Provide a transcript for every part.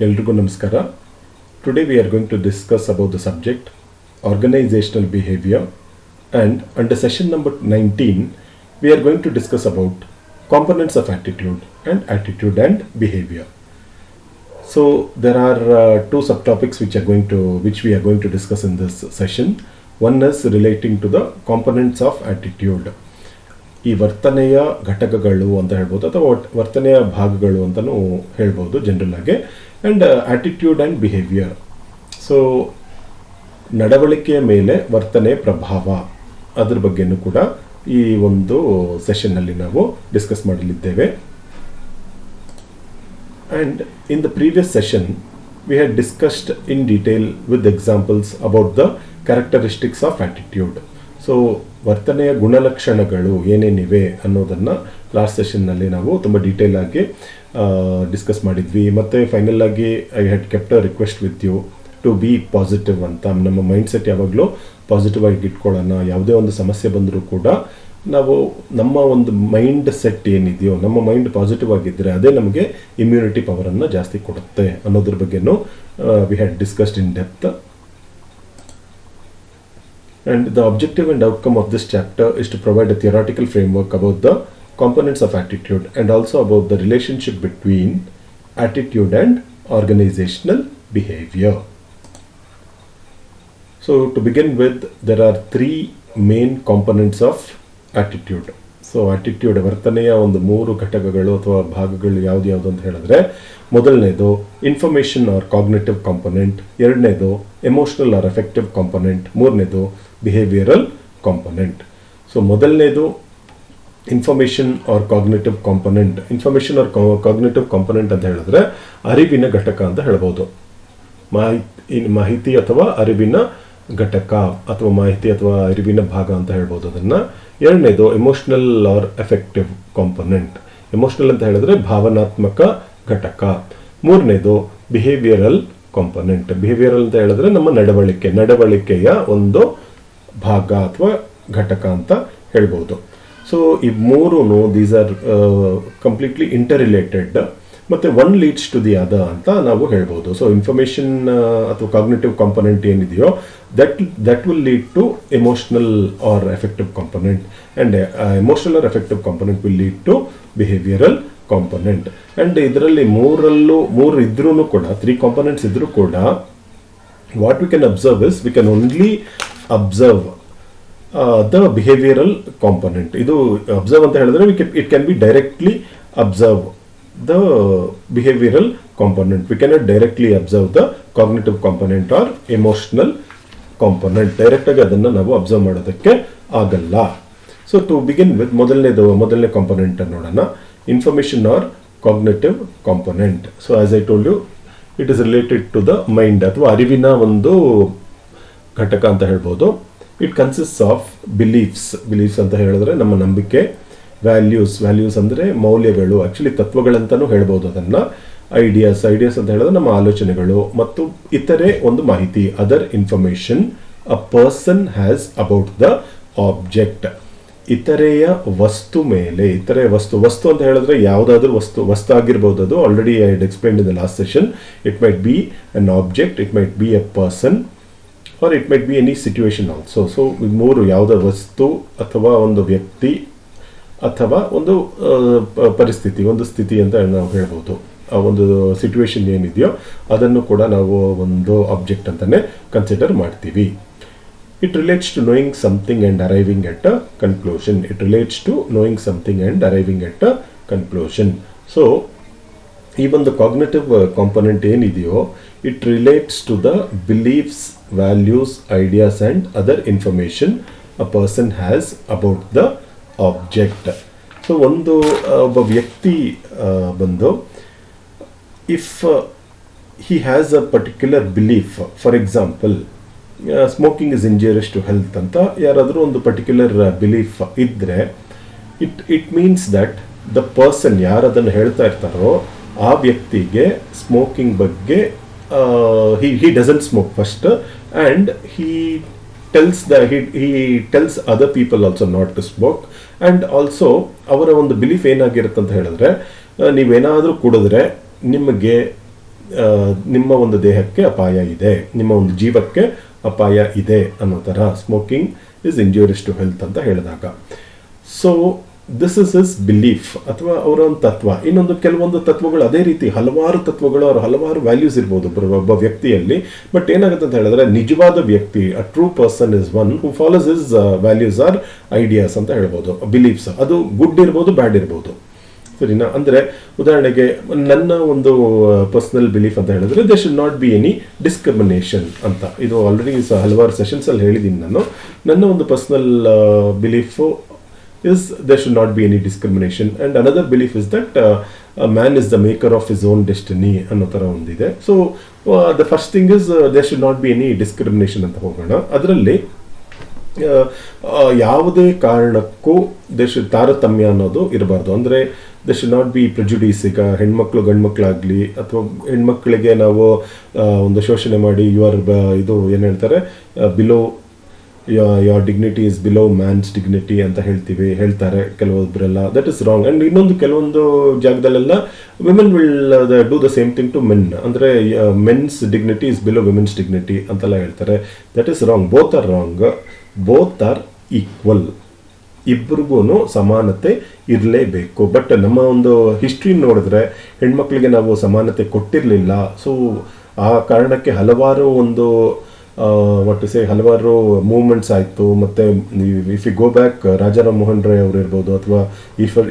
ಎಲ್ರಿಗೂ ನಮಸ್ಕಾರ. Today we are going to discuss about the subject organizational behavior, and under session number 19 we are going to discuss about components of attitude and behavior. So there are two subtopics which we are going to discuss in this session. One is relating to the components of attitude. ಈ ವರ್ತನೆಯ ಘಟಕಗಳು ಅಂತ ಹೇಳ್ಬೋದು ಅಥವಾ ವರ್ತನೆಯ ಭಾಗಗಳು ಅಂತಲೂ ಹೇಳ್ಬೋದು ಜನರಲ್ ಆಗಿ. And attitude and behaviour. So ನಡವಳಿಕೆಯ ಮೇಲೆ ವರ್ತನೆ ಪ್ರಭಾವ, ಅದ್ರ ಬಗ್ಗೆನೂ ಕೂಡ ಈ ಒಂದು ಸೆಷನ್ನಲ್ಲಿ ನಾವು ಡಿಸ್ಕಸ್ ಮಾಡಲಿದ್ದೇವೆ. And in the previous session we had discussed in detail with examples about the characteristics of attitude. So ವರ್ತನೆಯ ಗುಣಲಕ್ಷಣಗಳು ಏನೇನಿವೆ ಅನ್ನೋದನ್ನು ಲಾಸ್ಟ್ ಸೆಷನ್ನಲ್ಲಿ ನಾವು ತುಂಬ ಡೀಟೇಲ್ ಆಗಿ ಡಿಸ್ಕಸ್ ಮಾಡಿದ್ವಿ. ಮತ್ತು ಫೈನಲ್ ಆಗಿ I had kept a request with you to be positive ಅಂತ. ನಮ್ಮ ಮೈಂಡ್ ಸೆಟ್ ಯಾವಾಗಲೂ ಪಾಸಿಟಿವ್ ಆಗಿ ಇಟ್ಕೊಳ್ಳೋಣ. ಯಾವುದೇ ಒಂದು ಸಮಸ್ಯೆ ಬಂದರೂ ಕೂಡ ನಾವು ನಮ್ಮ ಒಂದು ಮೈಂಡ್ ಸೆಟ್ ಏನಿದೆಯೋ, ನಮ್ಮ ಮೈಂಡ್ ಪಾಸಿಟಿವ್ ಆಗಿದ್ದರೆ ಅದೇ ನಮಗೆ ಇಮ್ಯುನಿಟಿ ಪವರನ್ನು ಜಾಸ್ತಿ ಕೊಡುತ್ತೆ ಅನ್ನೋದ್ರ ಬಗ್ಗೆನೂ we had discussed in depth. And the objective and outcome of this chapter is to provide a theoretical framework about the components of attitude and also about the relationship between attitude and organizational behavior. So to begin with, there are three main components of attitude. So attitude ವರ್ತನೆಯ ಒಂದು ಮೂರು ಘಟಕಗಳು ಅಥವಾ ಭಾಗಗಳು ಯಾವುದು ಅಂತ ಹೇಳಿದ್ರೆ, ಮೊದಲನೇದು ಇನ್ಫಾರ್ಮೇಷನ್ ಆರ್ ಕಾಗ್ನಿಟಿವ್ ಕಾಂಪೊನೆಂಟ್, ಎರಡನೇದು ಎಮೋಷನಲ್ ಆರ್ ಎಫೆಕ್ಟಿವ್ ಕಾಂಪೊನೆಂಟ್, ಮೂರನೇದು ಬಿಹೇವಿಯರಲ್ ಕಾಂಪೊನೆಂಟ್. ಸೊ ಮೊದಲನೇದು information or cognitive component. Information or cognitive component ಅಂತ ಹೇಳಿದ್ರೆ ಅರಿವಿನ ಘಟಕ ಅಂತ ಹೇಳ್ಬೋದು. ಮಾಹಿತಿ ಅಥವಾ ಅರಿವಿನ ಘಟಕ ಅಥವಾ ಮಾಹಿತಿ ಅಥವಾ ಅರಿವಿನ ಭಾಗ ಅಂತ ಹೇಳ್ಬೋದು ಅದನ್ನು. ಎರಡನೇದು emotional or affective component. Emotional ಅಂತ ಹೇಳಿದ್ರೆ ಭಾವನಾತ್ಮಕ ಘಟಕ. ಮೂರನೇದು ಬಿಹೇವಿಯರಲ್ ಕಾಂಪೊನೆಂಟ್. ಬಿಹೇವಿಯರಲ್ ಅಂತ ಹೇಳಿದ್ರೆ ನಮ್ಮ ನಡವಳಿಕೆಯ ಒಂದು ಭಾಗ ಅಥವಾ ಘಟಕ ಅಂತ ಹೇಳ್ಬೋದು. ಸೊ ಈ ಮೂರೂ these are completely interrelated, ಮತ್ತು one leads to the other ಅಂತ ನಾವು ಹೇಳ್ಬೋದು. ಸೊ ಇನ್ಫಾರ್ಮೇಷನ್ ಅಥವಾ ಕಾಗ್ನಿಟಿವ್ ಕಾಂಪೊನೆಂಟ್ ಏನಿದೆಯೋ that will lead to emotional or affective component, and emotional or affective component will lead to behavioural component. And ಇದರಲ್ಲಿ ಮೂರು ಇದ್ರೂ ಕೂಡ, ತ್ರೀ ಕಾಂಪೊನೆಂಟ್ಸ್ ಇದ್ರೂ ಕೂಡ, what we can observe is we can only observe the behavioural component. ಇದು observe ಅಂತ ಹೇಳಿದ್ರೆ it can B directly observe the behavioral component. We cannot directly observe the cognitive component or emotional component. Direct ಆಗಿ ಅದನ್ನು ನಾವು observe ಮಾಡೋದಕ್ಕೆ ಆಗಲ್ಲ. So to begin with ಮೊದಲನೇ component ನೋಡೋಣ, information or cognitive component. So as I told you, it is related to the mind ಅಥವಾ ಅರಿವಿನ ಒಂದು ಘಟಕ ಅಂತ ಹೇಳ್ಬೋದು. ಇಟ್ ಕನ್ಸಿಸ್ಟ್ ಆಫ್ ಬಿಲೀಫ್ಸ್ ಅಂತ ಹೇಳಿದ್ರೆ ನಮ್ಮ ನಂಬಿಕೆ. ವ್ಯಾಲ್ಯೂಸ್ ಅಂದರೆ ಮೌಲ್ಯಗಳು, ಆಕ್ಚುಲಿ ತತ್ವಗಳಂತನೂ ಹೇಳ್ಬೋದು ಅದನ್ನು. ಐಡಿಯಾಸ್ ಅಂತ ಹೇಳಿದ್ರೆ ನಮ್ಮ ಆಲೋಚನೆಗಳು, ಮತ್ತು ಇತರೆ ಒಂದು ಮಾಹಿತಿ, other information a person has about the object. ಇತರೆಯ ವಸ್ತು ಮೇಲೆ, ವಸ್ತು ಅಂತ ಹೇಳಿದ್ರೆ ಯಾವುದಾದ್ರೂ ವಸ್ತು ಆಗಿರ್ಬೋದು. ಅದು already I had explained in the last session. It might be an object, it might be a person, or it might be any situation also. So ಮೂರು, ಯಾವುದೋ ವಸ್ತು ಅಥವಾ ಒಂದು ವ್ಯಕ್ತಿ ಅಥವಾ ಒಂದು ಪರಿಸ್ಥಿತಿ, ಒಂದು ಸ್ಥಿತಿ ಅಂತ ನಾವು ಹೇಳ್ಬೋದು. ಆ ಒಂದು ಸಿಚುವೇಶನ್ ಏನಿದೆಯೋ ಅದನ್ನು ಕೂಡ ನಾವು ಒಂದು ಆಬ್ಜೆಕ್ಟ್ ಅಂತಾನೆ ಕನ್ಸಿಡರ್ ಮಾಡ್ತೀವಿ. It relates to knowing something and arriving at a conclusion. So ಈ ಒಂದು ಕಾಗ್ನಿಟಿವ್ ಕಾಂಪೊನೆಂಟ್ ಏನಿದೆಯೋ it relates to the beliefs, values, ideas and other information a person has about the object. So ಒಬ್ಬ ವ್ಯಕ್ತಿ ಬಂದು, if he has a particular belief, for example smoking is injurious to health ಅಂತ ಯಾರಾದರೂ ಒಂದು particular belief ಇದ್ದರೆ, it means that the person ಯಾರು ಅದನ್ನು ಹೇಳ್ತಾ ಇರ್ತಾರೋ ಆ ವ್ಯಕ್ತಿಗೆ ಸ್ಮೋಕಿಂಗ್ ಬಗ್ಗೆ he doesn't smoke first, and he tells other people also not to smoke. And also ಅವರ ಒಂದು ಬಿಲೀಫ್ ಏನಾಗಿರುತ್ತೆ ಅಂತ ಹೇಳಿದ್ರೆ, ನೀವೇನಾದರೂ ಕುಡಿದ್ರೆ ನಿಮಗೆ ನಿಮ್ಮ ಒಂದು ದೇಹಕ್ಕೆ ಅಪಾಯ ಇದೆ, ನಿಮ್ಮ ಒಂದು ಜೀವಕ್ಕೆ ಅಪಾಯ ಇದೆ ಅನ್ನೋ ಥರ smoking is injurious to health ಅಂತ ಹೇಳಿದಾಗ. So this is his belief ಅಥವಾ ಅವರ ಒಂದು ತತ್ವ. ಇನ್ನೊಂದು ಕೆಲವೊಂದು ತತ್ವಗಳು ಅದೇ ರೀತಿ ಹಲವಾರು ತತ್ವಗಳು, ಅವ್ರ ಹಲವಾರು ವ್ಯಾಲ್ಯೂಸ್ ಇರ್ಬೋದು ಒಬ್ಬ ವ್ಯಕ್ತಿಯಲ್ಲಿ. ಬಟ್ ಏನಾಗುತ್ತೆ ಅಂತ ಹೇಳಿದ್ರೆ ನಿಜವಾದ ವ್ಯಕ್ತಿ, a true person is one who follows his values or ideas ಅಂತ ಹೇಳ್ಬೋದು, ಬಿಲೀಫ್ಸ್. ಅದು ಗುಡ್ ಇರ್ಬೋದು, ಬ್ಯಾಡ್ ಇರ್ಬೋದು, ಸರಿನಾ. ಅಂದರೆ ಉದಾಹರಣೆಗೆ ನನ್ನ ಒಂದು ಪರ್ಸನಲ್ ಬಿಲೀಫ್ ಅಂತ ಹೇಳಿದ್ರೆ they should not be any discrimination ಅಂತ. ಇದು ಆಲ್ರೆಡಿ ಹಲವಾರು ಸೆಷನ್ಸ್ ಅಲ್ಲಿ ಹೇಳಿದ್ದೀನಿ ನಾನು. ನನ್ನ ಒಂದು personal belief is there should not be any discrimination, and another belief is that a man is the maker of his own destiny ಅನ್ನೋ ಥರ ಒಂದಿದೆ. So the first thing is there should not be any discrimination ಅಂತ ಹೋಗೋಣ. ಅದರಲ್ಲಿ ಯಾವುದೇ ಕಾರಣಕ್ಕೂ ತಾರತಮ್ಯ ಅನ್ನೋದು ಇರಬಾರ್ದು. ಅಂದರೆ ದೇ ಶುಡ್ ನಾಟ್ ಬಿ ಪ್ರೆಜುಡೀಸ್. ಈಗ ಹೆಣ್ಮಕ್ಳು ಗಂಡ್ಮಕ್ಳಾಗಲಿ ಅಥವಾ ಹೆಣ್ಮಕ್ಳಿಗೆ ನಾವು ಒಂದು ಶೋಷಣೆ ಮಾಡಿ ಇದು ಏನು ಹೇಳ್ತಾರೆ, below your dignity is below man's dignity ಅಂತ ಹೇಳ್ತಾರೆ ಕೆಲವೊಬ್ಬರೆಲ್ಲ. That is wrong. ಅಂಡ್ ಇನ್ನೊಂದು ಕೆಲವೊಂದು ಜಾಗದಲ್ಲೆಲ್ಲ women will do the same thing to men. ಅಂದರೆ men's dignity is below women's dignity ಅಂತೆಲ್ಲ ಹೇಳ್ತಾರೆ. That is wrong. Both are wrong. Both are equal. ಇಬ್ಬರಿಗೂ ಸಮಾನತೆ ಇರಲೇಬೇಕು. ಬಟ್ ನಮ್ಮ ಒಂದು ಹಿಸ್ಟ್ರಿ ನೋಡಿದ್ರೆ ಹೆಣ್ಮಕ್ಳಿಗೆ ನಾವು ಸಮಾನತೆ ಕೊಟ್ಟಿರಲಿಲ್ಲ. ಸೊ ಆ ಕಾರಣಕ್ಕೆ ಹಲವಾರು ಒಂದು ಹಲವಾರು ಮೂವ್ಮೆಂಟ್ಸ್ ಆಯಿತು. ಮತ್ತು if you go back, Rajaram Mohan Roy ಅವರು ಇರ್ಬೋದು ಅಥವಾ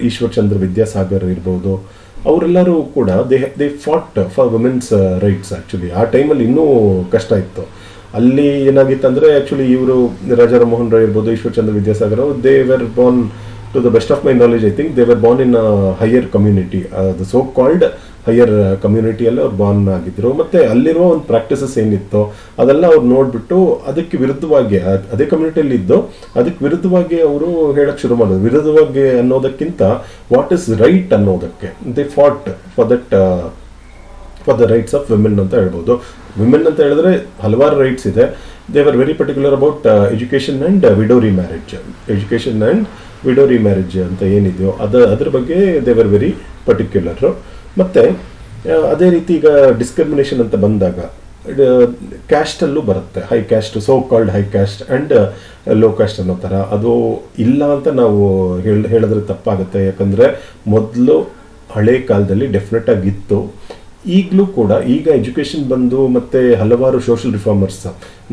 ಈಶ್ವರ್ ಚಂದ್ರ ವಿದ್ಯಾಸಾಗರ್ ಇರ್ಬೋದು, ಅವರೆಲ್ಲರೂ ಕೂಡ they fought for women's rights. Actually ಆ ಟೈಮಲ್ಲಿ ಇನ್ನೂ ಕಷ್ಟ ಇತ್ತು. ಅಲ್ಲಿ ಏನಾಗಿತ್ತು ಅಂದರೆ ಆ್ಯಕ್ಚುಲಿ ಇವರು ರಾಜಾರಾಮ್ ಮೋಹನ್ ರಾಯ್ ಇರ್ಬೋದು, Ishwar Chandra Vidyasagar, they were born, to the best of my knowledge I think they were born in higher community, the so called higher ಕಮ್ಯುನಿಟಿಯಲ್ಲಿ ಅವ್ರು ಬಾರ್ನ್ ಆಗಿದ್ರು. ಮತ್ತು ಅಲ್ಲಿರುವ ಒಂದು ಪ್ರಾಕ್ಟೀಸಸ್ ಏನಿತ್ತು ಅದೆಲ್ಲ ಅವ್ರು ನೋಡಿಬಿಟ್ಟು ಅದಕ್ಕೆ ವಿರುದ್ಧವಾಗಿ, ಅದೇ ಕಮ್ಯುನಿಟಿಯಲ್ಲಿ ಇದ್ದು ಅದಕ್ಕೆ ವಿರುದ್ಧವಾಗಿ ಅವರು ಹೇಳಕ್ಕೆ ಶುರು ಮಾಡೋದು. ವಿರುದ್ಧವಾಗಿ ಅನ್ನೋದಕ್ಕಿಂತ ವಾಟ್ ಇಸ್ ರೈಟ್ ಅನ್ನೋದಕ್ಕೆ they fought for the rights of women ಅಂತ ಹೇಳ್ಬೋದು. ವಿಮೆನ್ ಅಂತ ಹೇಳಿದ್ರೆ ಹಲವಾರು ರೈಟ್ಸ್ ಇದೆ. They were very particular about education and widow remarriage. Education and widow remarriage ಅಂತ ಏನಿದೆಯೋ ಅದ್ರ ಬಗ್ಗೆ ದೇ ವರ್ ವೆರಿ ಪರ್ಟಿಕ್ಯುಲರ್. ಮತ್ತು ಅದೇ ರೀತಿ ಈಗ ಡಿಸ್ಕ್ರಿಮಿನೇಷನ್ ಅಂತ ಬಂದಾಗ ಕ್ಯಾಸ್ಟಲ್ಲೂ ಬರುತ್ತೆ. High caste, so called high caste and low caste ಅನ್ನೋ ಥರ. ಅದು ಇಲ್ಲ ಅಂತ ನಾವು ಹೇಳಿದ್ರೆ ತಪ್ಪಾಗುತ್ತೆ. ಯಾಕಂದರೆ ಮೊದಲು ಹಳೆ ಕಾಲದಲ್ಲಿ ಡೆಫಿನೆಟ್ ಆಗಿತ್ತು. ಈಗಲೂ ಕೂಡ ಈಗ ಎಜುಕೇಷನ್ ಬಂದು ಮತ್ತು ಹಲವಾರು ಸೋಷಿಯಲ್ ರಿಫಾರ್ಮರ್ಸ್,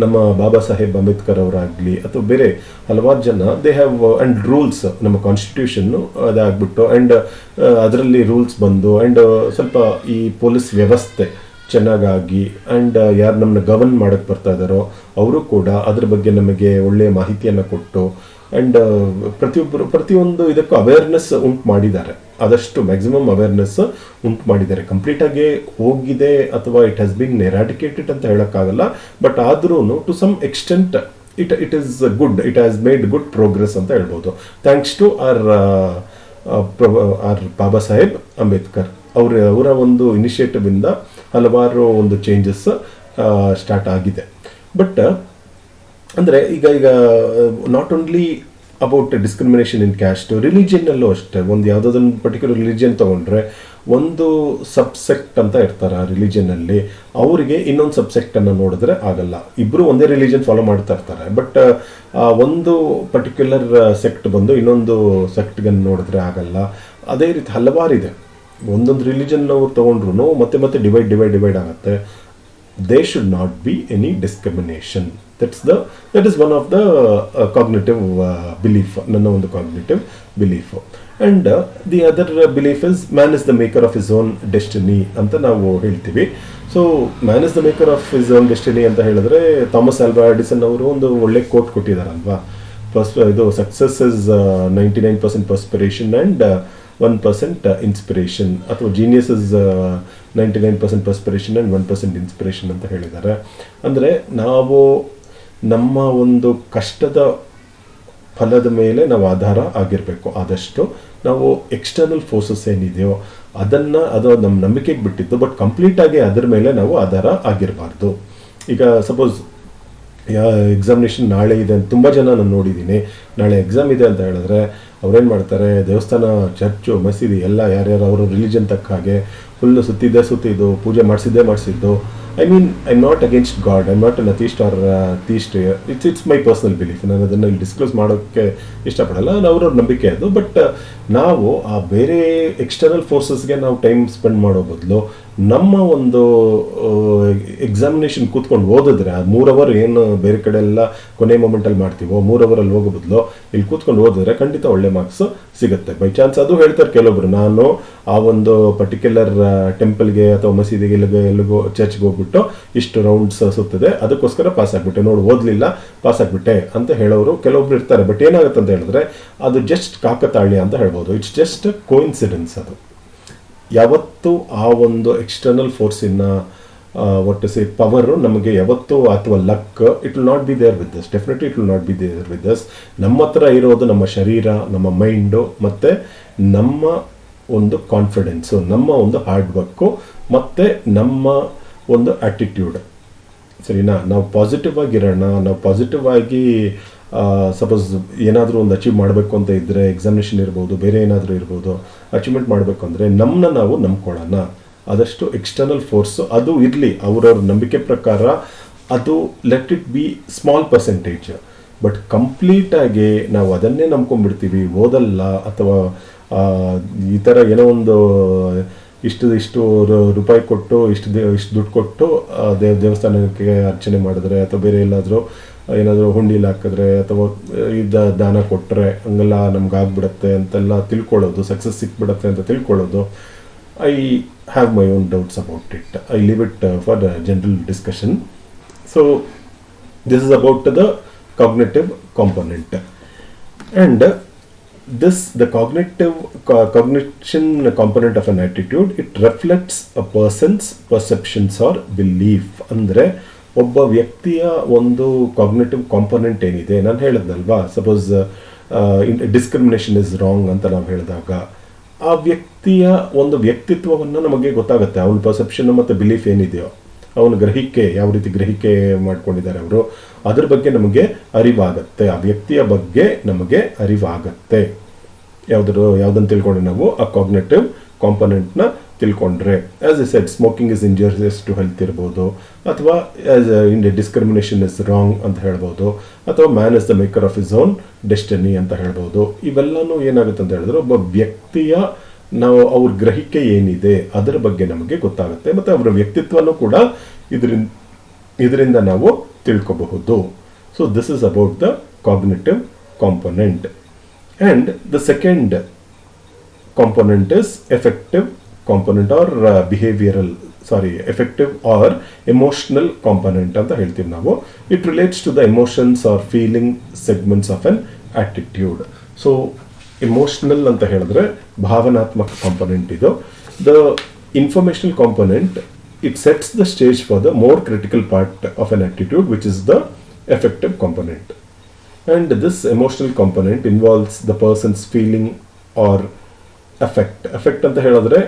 ನಮ್ಮ ಬಾಬಾ ಸಾಹೇಬ್ ಅಂಬೇಡ್ಕರ್ ಅವರಾಗಲಿ ಅಥವಾ ಬೇರೆ ಹಲವಾರು ಜನ, ದೇ ಹ್ಯಾವ್ ಆ್ಯಂಡ್ ರೂಲ್ಸ್, ನಮ್ಮ ಕಾನ್ಸ್ಟಿಟ್ಯೂಷನ್ನು ಅದಾಗ್ಬಿಟ್ಟು ಆ್ಯಂಡ್ ಅದರಲ್ಲಿ ರೂಲ್ಸ್ ಬಂದು ಆ್ಯಂಡ್ ಸ್ವಲ್ಪ ಈ ಪೊಲೀಸ್ ವ್ಯವಸ್ಥೆ ಚೆನ್ನಾಗಾಗಿ ಆ್ಯಂಡ್ ಯಾರು ನಮ್ಮನ್ನ ಗವರ್ನ್ ಮಾಡೋಕ್ಕೆ ಬರ್ತಾ ಇದ್ದಾರೋ ಅವರು ಕೂಡ ಅದ್ರ ಬಗ್ಗೆ ನಮಗೆ ಒಳ್ಳೆಯ ಮಾಹಿತಿಯನ್ನು ಕೊಟ್ಟು ಆ್ಯಂಡ್ ಪ್ರತಿಯೊಂದು ಇದಕ್ಕೂ ಅವೇರ್ನೆಸ್ ಉಂಟು ಮಾಡಿದ್ದಾರೆ. ಆದಷ್ಟು ಮ್ಯಾಕ್ಸಿಮಮ್ ಅವೇರ್ನೆಸ್ ಉಂಟು ಮಾಡಿದ್ದಾರೆ. ಕಂಪ್ಲೀಟಾಗಿ ಹೋಗಿದೆ ಅಥವಾ ಇಟ್ ಹ್ಯಾಸ್ ಬಿನ್ ಎರಾಡಿಕೇಟೆಡ್ ಅಂತ ಹೇಳೋಕ್ಕಾಗಲ್ಲ. ಬಟ್ ಆದ್ರೂ to some extent it is good, it has made good progress ಅಂತ ಹೇಳ್ಬೋದು. Thanks to R Baba Saheb Ambedkar ಅವರ ಒಂದು ಇನಿಷಿಯೇಟಿವ್ ಇಂದ ಹಲವಾರು ಒಂದು ಚೇಂಜಸ್ ಸ್ಟಾರ್ಟ್ ಆಗಿದೆ. ಬಟ್ ಅಂದರೆ ಈಗ not only about discrimination in caste, ರಿಲಿಜಿಯನ್ನಲ್ಲೂ ಅಷ್ಟೇ. ಒಂದು ಯಾವುದಾದ್ರೊಂದು ಪರ್ಟಿಕ್ಯುಲರ್ ರಿಲಿಜಿಯನ್ ತೊಗೊಂಡ್ರೆ ಒಂದು ಸಬ್ಸೆಕ್ಟ್ ಅಂತ ಇರ್ತಾರೆ ಆ ರಿಲಿಜಿಯನ್ನಲ್ಲಿ, ಅವರಿಗೆ ಇನ್ನೊಂದು ಸಬ್ಸೆಕ್ಟನ್ನು ನೋಡಿದ್ರೆ ಆಗಲ್ಲ. ಇಬ್ಬರು ಒಂದೇ ರಿಲಿಜಿಯನ್ ಫಾಲೋ ಮಾಡ್ತಾ ಇರ್ತಾರೆ. ಬಟ್ ಒಂದು ಪರ್ಟಿಕ್ಯುಲರ್ ಸೆಕ್ಟ್ ಬಂದು ಇನ್ನೊಂದು ಸೆಕ್ಟ್ಗೆ ನೋಡಿದ್ರೆ ಆಗಲ್ಲ. ಅದೇ ರೀತಿ ಹಲವಾರಿದೆ. ಒಂದೊಂದು ರಿಲಿಜನ್ ಅವ್ರು ತೊಗೊಂಡ್ರು ಮತ್ತೆ ಡಿವೈಡ್ ಆಗುತ್ತೆ. They should not be any discrimination. that is one of the cognitive belief, ನನ್ನ ಒಂದು cognitive belief. And the other belief is man is the maker of his own destiny ಅಂತ ನಾವು ಹೇಳ್ತೀವಿ. So man is the maker of his own destiny ಅಂತ ಹೇಳಿದ್ರೆ Thomas ಆಲ್ವಾ Edison ಅವರು ಒಂದು ಒಳ್ಳೆ ಕೋಟ್ ಕೊಟ್ಟಿದ್ದಾರಲ್ವಾ. ಇದು success is 99% perspiration and 1% inspiration, ಅಥವಾ genius is 99% perspiration and 1% inspiration ಅಂತ ಹೇಳಿದ್ದಾರೆ. ಅಂದರೆ ನಾವು ನಮ್ಮ ಒಂದು ಕಷ್ಟದ ಫಲದ ಮೇಲೆ ನಾವು ಆಧಾರ ಆಗಿರಬೇಕು. ಆದಷ್ಟು ನಾವು ಎಕ್ಸ್ಟರ್ನಲ್ ಫೋರ್ಸಸ್ ಏನಿದೆಯೋ ಅದು ನಮ್ಮ ನಂಬಿಕೆಗೆ ಬಿಟ್ಟಿದ್ದು, ಬಟ್ ಕಂಪ್ಲೀಟಾಗಿ ಅದ್ರ ಮೇಲೆ ನಾವು ಆಧಾರ ಆಗಿರಬಾರ್ದು. ಈಗ ಸಪೋಸ್ ಎಕ್ಸಾಮಿನೇಷನ್ ನಾಳೆ ಇದೆ ಅಂತ ತುಂಬ ಜನ ನಾನು ನೋಡಿದ್ದೀನಿ. ನಾಳೆ ಎಕ್ಸಾಮ್ ಇದೆ ಅಂತ ಹೇಳಿದ್ರೆ ಅವ್ರೇನು ಮಾಡ್ತಾರೆ, ದೇವಸ್ಥಾನ, ಚರ್ಚು, ಮಸೀದಿ ಎಲ್ಲ ಯಾರ್ಯಾರು ಅವರ ರಿಲಿಜನ್ ತಕ್ಕ ಹಾಗೆ ಫುಲ್ಲು ಸುತ್ತಿದ್ದು ಪೂಜೆ ಮಾಡಿಸಿದ್ದು. I mean I am not against God, I am not an atheist or theist. It's my personal belief. ನಾನು ಅದನ್ನು ಇಲ್ಲಿ ಡಿಸ್ಕ್ಲೋಸ್ ಮಾಡೋಕ್ಕೆ ಇಷ್ಟಪಡಲ್ಲ, ಅವ್ರವ್ರ ನಂಬಿಕೆ ಅದು. ಬಟ್ ನಾವು ಆ ಬೇರೆ ಎಕ್ಸ್ಟರ್ನಲ್ ಫೋರ್ಸಸ್ಗೆ ನಾವು ಟೈಮ್ ಸ್ಪೆಂಡ್ ಮಾಡೋ ಬದಲು ನಮ್ಮ ಒಂದು ಎಕ್ಸಾಮಿನೇಷನ್ ಕೂತ್ಕೊಂಡು ಓದಿದ್ರೆ, ಆ 3 ಅವರ್ ಏನು ಬೇರೆ ಕಡೆ ಎಲ್ಲ ಕೊನೆ ಮೂಮೆಂಟಲ್ಲಿ ಮಾಡ್ತೀವೋ 3 ಅವರಲ್ಲಿ ಹೋಗೋ ಬದಲು ಇಲ್ಲಿ ಕೂತ್ಕೊಂಡು ಓದಿದ್ರೆ ಖಂಡಿತ ಒಳ್ಳೆ ಮಾರ್ಕ್ಸ್ ಸಿಗುತ್ತೆ. ಬೈ ಚಾನ್ಸ್ ಅದು ಹೇಳ್ತಾರೆ ಕೆಲವೊಬ್ರು, ನಾನು ಆ ಒಂದು ಪರ್ಟಿಕ್ಯುಲರ್ ಟೆಂಪಲ್ಗೆ ಅಥವಾ ಮಸೀದಿಗೆ ಎಲ್ಲಿಗೋ ಚರ್ಚ್ಗೆ ಹೋಗ್ಬಿಟ್ಟು ಇಷ್ಟು ರೌಂಡ್ಸ್ ಸುತ್ತದೆ, ಅದಕ್ಕೋಸ್ಕರ ಪಾಸ್ ಆಗ್ಬಿಟ್ಟೆ, ನೋಡಿ ಓದಲಿಲ್ಲ ಪಾಸ್ ಆಗ್ಬಿಟ್ಟೆ ಅಂತ ಹೇಳೋರು ಕೆಲವೊಬ್ರು ಇರ್ತಾರೆ. ಬಟ್ ಏನಾಗುತ್ತೆ ಅಂತ ಹೇಳಿದ್ರೆ ಅದು ಜಸ್ಟ್ ಕಾಕತಾಳ್ಯ ಅಂತ ಹೇಳ್ಬೋದು. It's just coincidence. ಅದು ಯಾವತ್ತು ಆ ಒಂದು ಎಕ್ಸ್ಟರ್ನಲ್ ಫೋರ್ಸಿನ what to say ಪವರು ನಮಗೆ ಯಾವತ್ತೂ, ಅಥವಾ luck, it will not be there with us. Definitely it will not be there with us. ನಮ್ಮ ಹತ್ರ ಇರೋದು ನಮ್ಮ ಶರೀರ, ನಮ್ಮ ಮೈಂಡು, ಮತ್ತು ನಮ್ಮ ಒಂದು ಕಾನ್ಫಿಡೆನ್ಸು, ನಮ್ಮ ಒಂದು ಹಾರ್ಡ್ ವರ್ಕು, ಮತ್ತು ನಮ್ಮ ಒಂದು ಆ್ಯಟಿಟ್ಯೂಡ್. ಸರಿನಾ? ನಾವು ಪಾಸಿಟಿವ್ ಆಗಿರೋಣ, ನಾವು ಪಾಸಿಟಿವ್ ಆಗಿ ಸಪೋಸ್ ಏನಾದರೂ ಒಂದು ಅಚೀವ್ ಮಾಡಬೇಕು ಅಂತ ಇದ್ದರೆ, ಎಕ್ಸಾಮಿನೇಷನ್ ಇರ್ಬೋದು, ಬೇರೆ ಏನಾದರೂ ಇರ್ಬೋದು, ಅಚೀವ್ಮೆಂಟ್ ಮಾಡಬೇಕು ಅಂದರೆ ನಮ್ಮನ್ನ ನಾವು ನಂಬ್ಕೊಳ್ಳೋಣ. ಆದಷ್ಟು ಎಕ್ಸ್ಟರ್ನಲ್ ಫೋರ್ಸು ಅದು ಇರಲಿ, ಅವ್ರವ್ರ ನಂಬಿಕೆ ಪ್ರಕಾರ ಅದು let it be small percentage. But ಕಂಪ್ಲೀಟಾಗಿ ನಾವು ಅದನ್ನೇ ನಂಬ್ಕೊಂಡ್ಬಿಡ್ತೀವಿ, ಓದಲ್ಲ, ಅಥವಾ ಈ ಥರ ಏನೋ ಒಂದು ಇಷ್ಟು ರೂಪಾಯಿ ಕೊಟ್ಟು ಇಷ್ಟು ದುಡ್ಡು ಕೊಟ್ಟು ದೇವಸ್ಥಾನಕ್ಕೆ ಅರ್ಚನೆ ಮಾಡಿದ್ರೆ, ಅಥವಾ ಬೇರೆ ಎಲ್ಲಾದರೂ ಏನಾದರೂ ಹುಂಡಿಲಿ ಹಾಕಿದ್ರೆ, ಅಥವಾ ದಾನ ಕೊಟ್ಟರೆ ಹಂಗೆಲ್ಲ ನಮ್ಗೆ ಆಗ್ಬಿಡುತ್ತೆ ಅಂತೆಲ್ಲ ತಿಳ್ಕೊಳ್ಳೋದು, ಸಕ್ಸಸ್ ಸಿಕ್ಬಿಡುತ್ತೆ ಅಂತ ತಿಳ್ಕೊಳ್ಳೋದು. I have my own doubts about it. I leave it for the general discussion. So this is about the cognitive component, and the cognition component of an attitude, it reflects a person's perceptions or belief. ಅಂದರೆ ಒಬ್ಬ ವ್ಯಕ್ತಿಯ ಒಂದು cognitive component ಏನಿದೆ, ನಾನು ಹೇಳಿದ್ನಲ್ವಾ, suppose discrimination is wrong ಅಂತ ನಾವು ಹೇಳಿದಾಗ ಆ ವ್ಯಕ್ತಿಯ ಒಂದು ವ್ಯಕ್ತಿತ್ವವನ್ನು ನಮಗೆ ಗೊತ್ತಾಗುತ್ತೆ. ಅವನ ಪರ್ಸೆಪ್ಷನ್ ಮತ್ತು ಬಿಲೀಫ್ ಏನಿದೆಯೋ, ಅವನ ಗ್ರಹಿಕೆ ಯಾವ ರೀತಿ ಗ್ರಹಿಕೆ ಮಾಡ್ಕೊಂಡಿದ್ದಾರೆ ಅವರು, ಅದ್ರ ಬಗ್ಗೆ ನಮಗೆ ಅರಿವಾಗತ್ತೆ. ಆ ವ್ಯಕ್ತಿಯ ಬಗ್ಗೆ ನಮಗೆ ಅರಿವಾಗತ್ತೆ. ಯಾವುದನ್ನು ತಿಳ್ಕೊಂಡ್ರೆ ನಾವು ಆ ಕಾಗ್ನಿಟಿವ್ ಕಾಂಪೊನೆಂಟ್ನ ತಿಳ್ಕೊಂಡ್ರೆ. As I said, smoking is injurious to health ಇರ್ಬೋದು, ಅಥವಾ ಡಿಸ್ಕ್ರಿಮಿನೇಷನ್ ಇಸ್ ರಾಂಗ್ ಅಂತ ಹೇಳ್ಬೋದು, ಅಥವಾ man is the maker of his own destiny ಅಂತ ಹೇಳ್ಬೋದು. ಇವೆಲ್ಲನೂ ಏನಾಗುತ್ತೆ ಅಂತ ಹೇಳಿದ್ರೆ ಒಬ್ಬ ವ್ಯಕ್ತಿಯ ಅವ್ರ ಗ್ರಹಿಕೆ ಏನಿದೆ ಅದರ ಬಗ್ಗೆ ನಮಗೆ ಗೊತ್ತಾಗುತ್ತೆ, ಮತ್ತು ಅವರ ವ್ಯಕ್ತಿತ್ವನೂ ಕೂಡ ಇದರಿಂದ ನಾವು ತಿಳ್ಕೋಬಹುದು. So this is about the cognitive component. And the second component is affective component or affective or emotional component ಅಂತ ಹೇಳ್ತೀವಿ ನಾವು. It relates to the emotions or feeling segments of an attitude. So emotional ಅಂತ ಹೇಳಿದ್ರೆ ಭಾವನಾತ್ಮಕ component ಇದು. The informational component, it sets the stage for the more critical part of an attitude, which is the affective component. And this emotional component involves the person's feeling or affect ಅಂತ ಹೇಳಿದ್ರೆ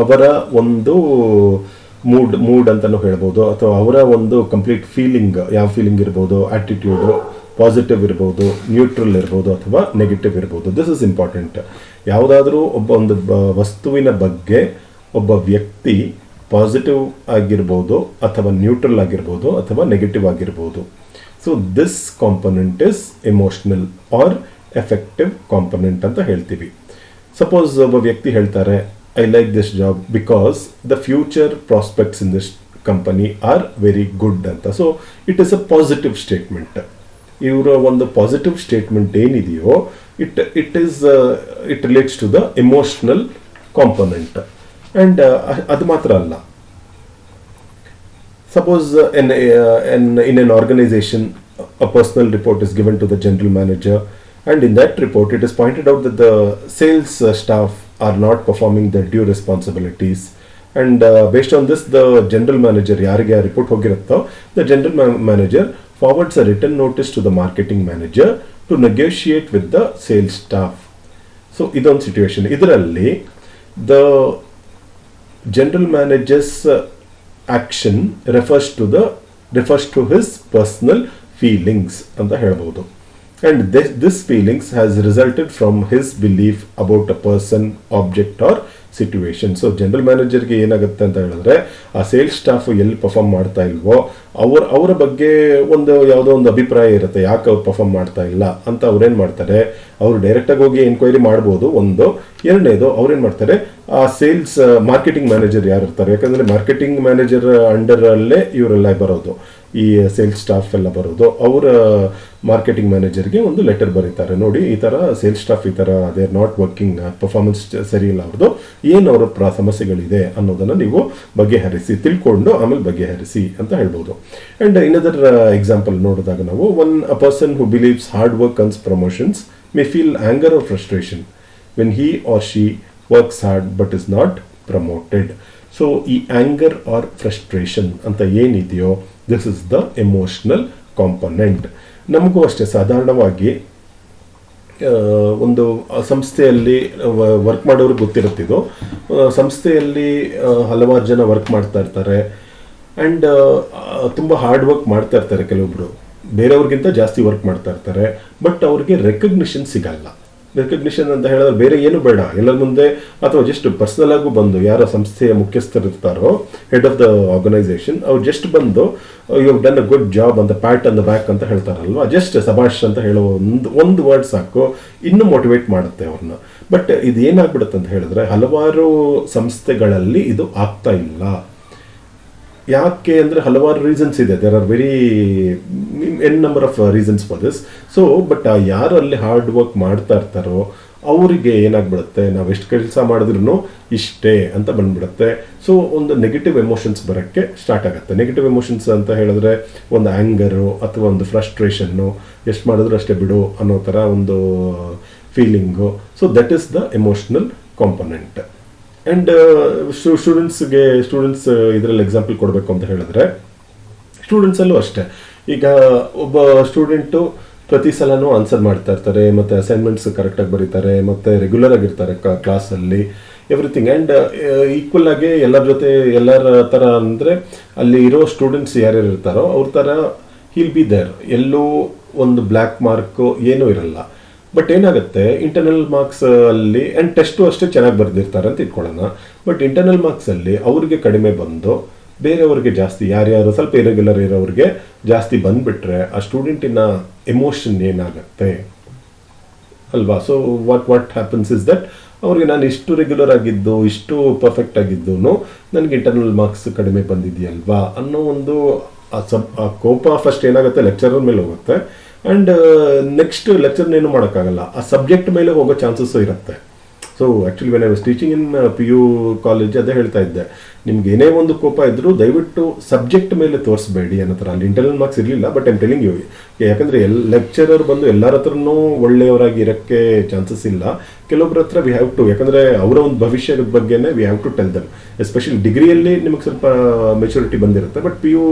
ಅವರ ಒಂದು mood ಅಂತಲೂ ಹೇಳ್ಬೋದು, ಅಥವಾ ಅವರ ಒಂದು complete feeling, ಯಾವ ಫೀಲಿಂಗ್ ಇರ್ಬೋದು, ಆಟಿಟ್ಯೂಡು ಪಾಸಿಟಿವ್ ಇರ್ಬೋದು, ನ್ಯೂಟ್ರಲ್ ಇರ್ಬೋದು, ಅಥವಾ ನೆಗೆಟಿವ್ ಇರ್ಬೋದು. This is important. ಯಾವುದಾದ್ರೂ ಒಂದು ವಸ್ತುವಿನ ಬಗ್ಗೆ ಒಬ್ಬ ವ್ಯಕ್ತಿ ಪಾಸಿಟಿವ್ ಆಗಿರ್ಬೋದು, ಅಥವಾ ನ್ಯೂಟ್ರಲ್ ಆಗಿರ್ಬೋದು, ಅಥವಾ ನೆಗೆಟಿವ್ ಆಗಿರ್ಬೋದು. So this component is emotional or affective component ಅಂತ ಹೇಳ್ತೀವಿ. ಸಪೋಸ್ ಒಬ್ಬ ವ್ಯಕ್ತಿ ಹೇಳ್ತಾರೆ, I like this job because the future prospects in this company are very good ಅಂತ. So it is a positive statement. ಇವರ ಒಂದು ಪಾಸಿಟಿವ್ ಸ್ಟೇಟ್ಮೆಂಟ್ ಏನಿದೆಯೋ it relates to the emotional component. And ಅದು ಮಾತ್ರ ಅಲ್ಲ, suppose in an organization a personal report is given to the general manager, and in that report it is pointed out that the sales staff are not performing their due responsibilities, and based on this the general manager yarige report hogiruttho, the general manager forwards a written notice to the marketing manager to negotiate with the sales staff. So idon situation idralli the general manager's action refers to his personal feelings ಅಂತ ಹೇಳ್ಬೋದು. and this feelings has resulted from his belief about a person, object or situation. So general ಮ್ಯಾನೇಜರ್ಗೆ ಏನಾಗುತ್ತೆ ಅಂತ ಹೇಳಿದ್ರೆ, ಆ sales staff ಎಲ್ಲಿ perform ಮಾಡ್ತಾ ಇಲ್ವೋ ಅವರ ಬಗ್ಗೆ ಯಾವುದೋ ಒಂದು ಅಭಿಪ್ರಾಯ ಇರುತ್ತೆ, ಯಾಕೆ ಅವ್ರು ಪರ್ಫಾರ್ಮ್ ಮಾಡ್ತಾ ಇಲ್ಲ ಅಂತ. ಅವ್ರೇನ್ ಮಾಡ್ತಾರೆ, ಅವ್ರು ಡೈರೆಕ್ಟಾಗಿ ಹೋಗಿ ಎನ್ಕ್ವೈರಿ ಮಾಡ್ಬೋದು. ಒಂದು ಎರಡನೇದು, ಅವ್ರೇನ್ ಮಾಡ್ತಾರೆ, ಆ ಸೇಲ್ಸ್ ಮಾರ್ಕೆಟಿಂಗ್ ಮ್ಯಾನೇಜರ್ ಯಾರು ಇರ್ತಾರೆ, ಯಾಕಂದ್ರೆ ಮಾರ್ಕೆಟಿಂಗ್ ಮ್ಯಾನೇಜರ್ ಅಂಡರ್ ಅಲ್ಲೇ ಇವರೆಲ್ಲ ಬರೋದು, ಈ ಸೇಲ್ಸ್ ಸ್ಟಾಫ್ ಎಲ್ಲ ಬರೋದು. ಅವರ ಮಾರ್ಕೆಟಿಂಗ್ ಮ್ಯಾನೇಜರ್ಗೆ ಒಂದು ಲೆಟರ್ ಬರೀತಾರೆ, ನೋಡಿ ಈ ತರ ಸೇಲ್ಸ್ ಸ್ಟಾಫ್ ಈ ತರ they are not working, performance ಸರಿ ಇಲ್ಲ ಅವ್ರದ್ದು, ಏನು ಅವರ ಸಮಸ್ಯೆಗಳಿದೆ ಅನ್ನೋದನ್ನ ನೀವು ಬಗೆಹರಿಸಿ, ತಿಳ್ಕೊಂಡು ಆಮೇಲೆ ಬಗೆಹರಿಸಿ ಅಂತ ಹೇಳ್ಬೋದು. ಅಂಡ್ ಇನ್ನದರ್ ಎಕ್ಸಾಂಪಲ್ ನೋಡಿದಾಗ ನಾವು, a person who believes hard work earns promotions may feel anger or frustration when he or she works hard but is not promoted. So ಈ ಆಂಗರ್ ಆರ್ ಫ್ರಸ್ಟ್ರೇಷನ್ ಅಂತ ಏನಿದೆಯೋ, this is the emotional component. ನಮಗೂ ಅಷ್ಟೇ ಸಾಧಾರಣವಾಗಿ ಒಂದು ಸಂಸ್ಥೆಯಲ್ಲಿ work ಮಾಡೋರಿಗೆ ಗೊತ್ತಿರುತ್ತಿದ್ದು, ಸಂಸ್ಥೆಯಲ್ಲಿ ಹಲವಾರು ಜನ ವರ್ಕ್ ಮಾಡ್ತಾ ಇರ್ತಾರೆ ಆ್ಯಂಡ್ ತುಂಬ ಹಾರ್ಡ್ ವರ್ಕ್ ಮಾಡ್ತಾ ಇರ್ತಾರೆ. ಕೆಲವೊಬ್ರು ಬೇರೆಯವ್ರಿಗಿಂತ ಜಾಸ್ತಿ ವರ್ಕ್ ಮಾಡ್ತಾ ಇರ್ತಾರೆ, ಬಟ್ ಅವ್ರಿಗೆ ರೆಕಗ್ನಿಷನ್ ಸಿಗಲ್ಲ. ರೆಕಗ್ನಿಷನ್ ಅಂತ ಹೇಳಿದ್ರೆ ಬೇರೆ ಏನು ಬೇಡ, ಎಲ್ಲರ ಮುಂದೆ ಅಥವಾ ಜಸ್ಟ್ ಪರ್ಸನಲ್ ಆಗು ಬಂದು, ಯಾರೋ ಸಂಸ್ಥೆಯ ಮುಖ್ಯಸ್ಥರು ಇರ್ತಾರೋ, ಹೆಡ್ ಆಫ್ ದ ಆರ್ಗನೈಸೇಷನ್, ಅವ್ರು ಜಸ್ಟ್ ಬಂದು you have done a good job ಅಂತ ಪ್ಯಾಟ್ ಆನ್ ದ ಬ್ಯಾಕ್ ಅಂತ ಹೇಳ್ತಾರಲ್ವಾ, ಜಸ್ಟ್ ಸಬಾಷ್ ಅಂತ ಹೇಳೋ ಒಂದು ವರ್ಡ್ ಸಾಕು, ಇನ್ನೂ ಮೋಟಿವೇಟ್ ಮಾಡುತ್ತೆ ಅವ್ರನ್ನ. ಬಟ್ ಇದು ಏನಾಗ್ಬಿಡುತ್ತೆ ಅಂತ ಹೇಳಿದ್ರೆ, ಹಲವಾರು ಸಂಸ್ಥೆಗಳಲ್ಲಿ ಇದು ಆಗ್ತಾ ಇಲ್ಲ. ಯಾಕೆ ಅಂದರೆ ಹಲವಾರು ರೀಸನ್ಸ್ ಇದೆ, there are very n number of reasons for this. So but ಯಾರಲ್ಲಿ ಹಾರ್ಡ್ ವರ್ಕ್ ಮಾಡ್ತಾ ಇರ್ತಾರೋ ಅವರಿಗೆ ಏನಾಗ್ಬಿಡುತ್ತೆ, ನಾವು ಎಷ್ಟು ಕೆಲಸ ಮಾಡಿದ್ರು ಇಷ್ಟೇ ಅಂತ ಬಂದ್ಬಿಡುತ್ತೆ. ಸೊ ಒಂದು ನೆಗೆಟಿವ್ ಎಮೋಷನ್ಸ್ ಬರೋಕ್ಕೆ ಸ್ಟಾರ್ಟ್ ಆಗುತ್ತೆ. ನೆಗೆಟಿವ್ ಎಮೋಷನ್ಸ್ ಅಂತ ಹೇಳಿದ್ರೆ ಒಂದು ಆ್ಯಂಗರು ಅಥವಾ ಒಂದು ಫ್ರಸ್ಟ್ರೇಷನ್ನು, ಎಷ್ಟು ಮಾಡಿದ್ರು ಅಷ್ಟೇ ಬಿಡು ಅನ್ನೋ ಥರ ಒಂದು feeling. So that is the emotional component. And students ಇದರಲ್ಲಿ ಎಕ್ಸಾಂಪಲ್ ಕೊಡಬೇಕು ಅಂತ ಹೇಳಿದ್ರೆ, ಸ್ಟೂಡೆಂಟ್ಸಲ್ಲೂ ಅಷ್ಟೇ. ಈಗ ಒಬ್ಬ ಸ್ಟೂಡೆಂಟು ಪ್ರತಿ ಸಲನೂ ಆನ್ಸರ್ ಮಾಡ್ತಾ ಇರ್ತಾರೆ, ಮತ್ತು ಅಸೈನ್ಮೆಂಟ್ಸ್ ಕರೆಕ್ಟಾಗಿ ಬರೀತಾರೆ, ಮತ್ತು ರೆಗ್ಯುಲರ್ ಆಗಿರ್ತಾರೆ ಕ್ಲಾಸಲ್ಲಿ, ಎವ್ರಿಥಿಂಗ್. ಆ್ಯಂಡ್ ಈಕ್ವಲ್ ಆಗಿ ಎಲ್ಲರ ಜೊತೆ ಎಲ್ಲರ ಥರ ಅಂದರೆ ಅಲ್ಲಿ ಇರೋ ಸ್ಟೂಡೆಂಟ್ಸ್ ಯಾರ್ಯಾರು ಇರ್ತಾರೋ ಅವ್ರ ಥರ ಹಿಲ್ ಬಿ ದೇರ್, ಎಲ್ಲೂ ಒಂದು ಬ್ಲ್ಯಾಕ್ ಮಾರ್ಕು ಏನೂ ಇರಲ್ಲ. ಬಟ್ ಏನಾಗುತ್ತೆ, ಇಂಟರ್ನಲ್ ಮಾರ್ಕ್ಸ್ ಅಲ್ಲಿ ಆ್ಯಂಡ್ ಟೆಸ್ಟು ಅಷ್ಟೇ ಚೆನ್ನಾಗಿ ಬರೆದಿರ್ತಾರೆ ಅಂತ ಇಟ್ಕೊಳ್ಳೋಣ. ಬಟ್ ಇಂಟರ್ನಲ್ ಮಾರ್ಕ್ಸಲ್ಲಿ ಅವ್ರಿಗೆ ಕಡಿಮೆ ಬಂದು ಬೇರೆಯವ್ರಿಗೆ ಜಾಸ್ತಿ, ಯಾರ್ಯಾರು ಸ್ವಲ್ಪ ಇರೆಗ್ಯುಲರ್ ಇರೋರಿಗೆ ಜಾಸ್ತಿ ಬಂದುಬಿಟ್ರೆ ಆ ಸ್ಟೂಡೆಂಟಿನ ಎಮೋಷನ್ ಏನಾಗುತ್ತೆ ಅಲ್ವಾ. So what happens is that, ಅವ್ರಿಗೆ ನಾನು ಇಷ್ಟು ರೆಗ್ಯುಲರ್ ಆಗಿದ್ದು, ಇಷ್ಟು ಪರ್ಫೆಕ್ಟ್ ಆಗಿದ್ದು, ನನಗೆ ಇಂಟರ್ನಲ್ ಮಾರ್ಕ್ಸ್ ಕಡಿಮೆ ಬಂದಿದೆಯಲ್ವಾ ಅನ್ನೋ ಒಂದು ಆ ಕೋಪ ಫಸ್ಟ್ ಏನಾಗುತ್ತೆ, ಲೆಕ್ಚರರ್ ಮೇಲೆ ಹೋಗುತ್ತೆ. ಆ್ಯಂಡ್ ನೆಕ್ಸ್ಟ್ ಲೆಕ್ಚರ್ನೇನು ಮಾಡೋಕ್ಕಾಗಲ್ಲ, ಆ ಸಬ್ಜೆಕ್ಟ್ ಮೇಲೆ ಹೋಗೋ ಚಾನ್ಸಸ್ಸು ಇರುತ್ತೆ. So actually when I was teaching in PU college ಅದೇ ಹೇಳ್ತಾ ಇದ್ದೆ, ನಿಮ್ಗೆ ಏನೇ ಒಂದು ಕೋಪ ಇದ್ರೂ ದಯವಿಟ್ಟು ಸಬ್ಜೆಕ್ಟ್ ಮೇಲೆ ತೋರಿಸ್ಬೇಡಿ ಅನ್ನೋ ಥರ. ಅಲ್ಲಿ ಇಂಟರ್ನಲ್ ಮಾರ್ಕ್ಸ್ ಇರಲಿಲ್ಲ, ಬಟ್ ಐಮ್ ಟೆಲಿಂಗ್ ಯು, ಯಾಕಂದರೆ ಲೆಕ್ಚರರ್ ಬಂದು ಎಲ್ಲರ ಹತ್ರನೂ ಒಳ್ಳೆಯವರಾಗಿ ಇರೋಕ್ಕೆ ಚಾನ್ಸಸ್ ಇಲ್ಲ. ಕೆಲವೊಬ್ಬರ ಹತ್ರ ವಿ ಹ್ಯಾವ್ ಟು, ಯಾಕಂದರೆ ಅವರ ಒಂದು ಭವಿಷ್ಯದ ಬಗ್ಗೆನೇ we have to tell them. Especially ಡಿಗ್ರಿಯಲ್ಲಿ ನಿಮಗೆ ಸ್ವಲ್ಪ ಮೆಚುರಿಟಿ ಬಂದಿರುತ್ತೆ, but PU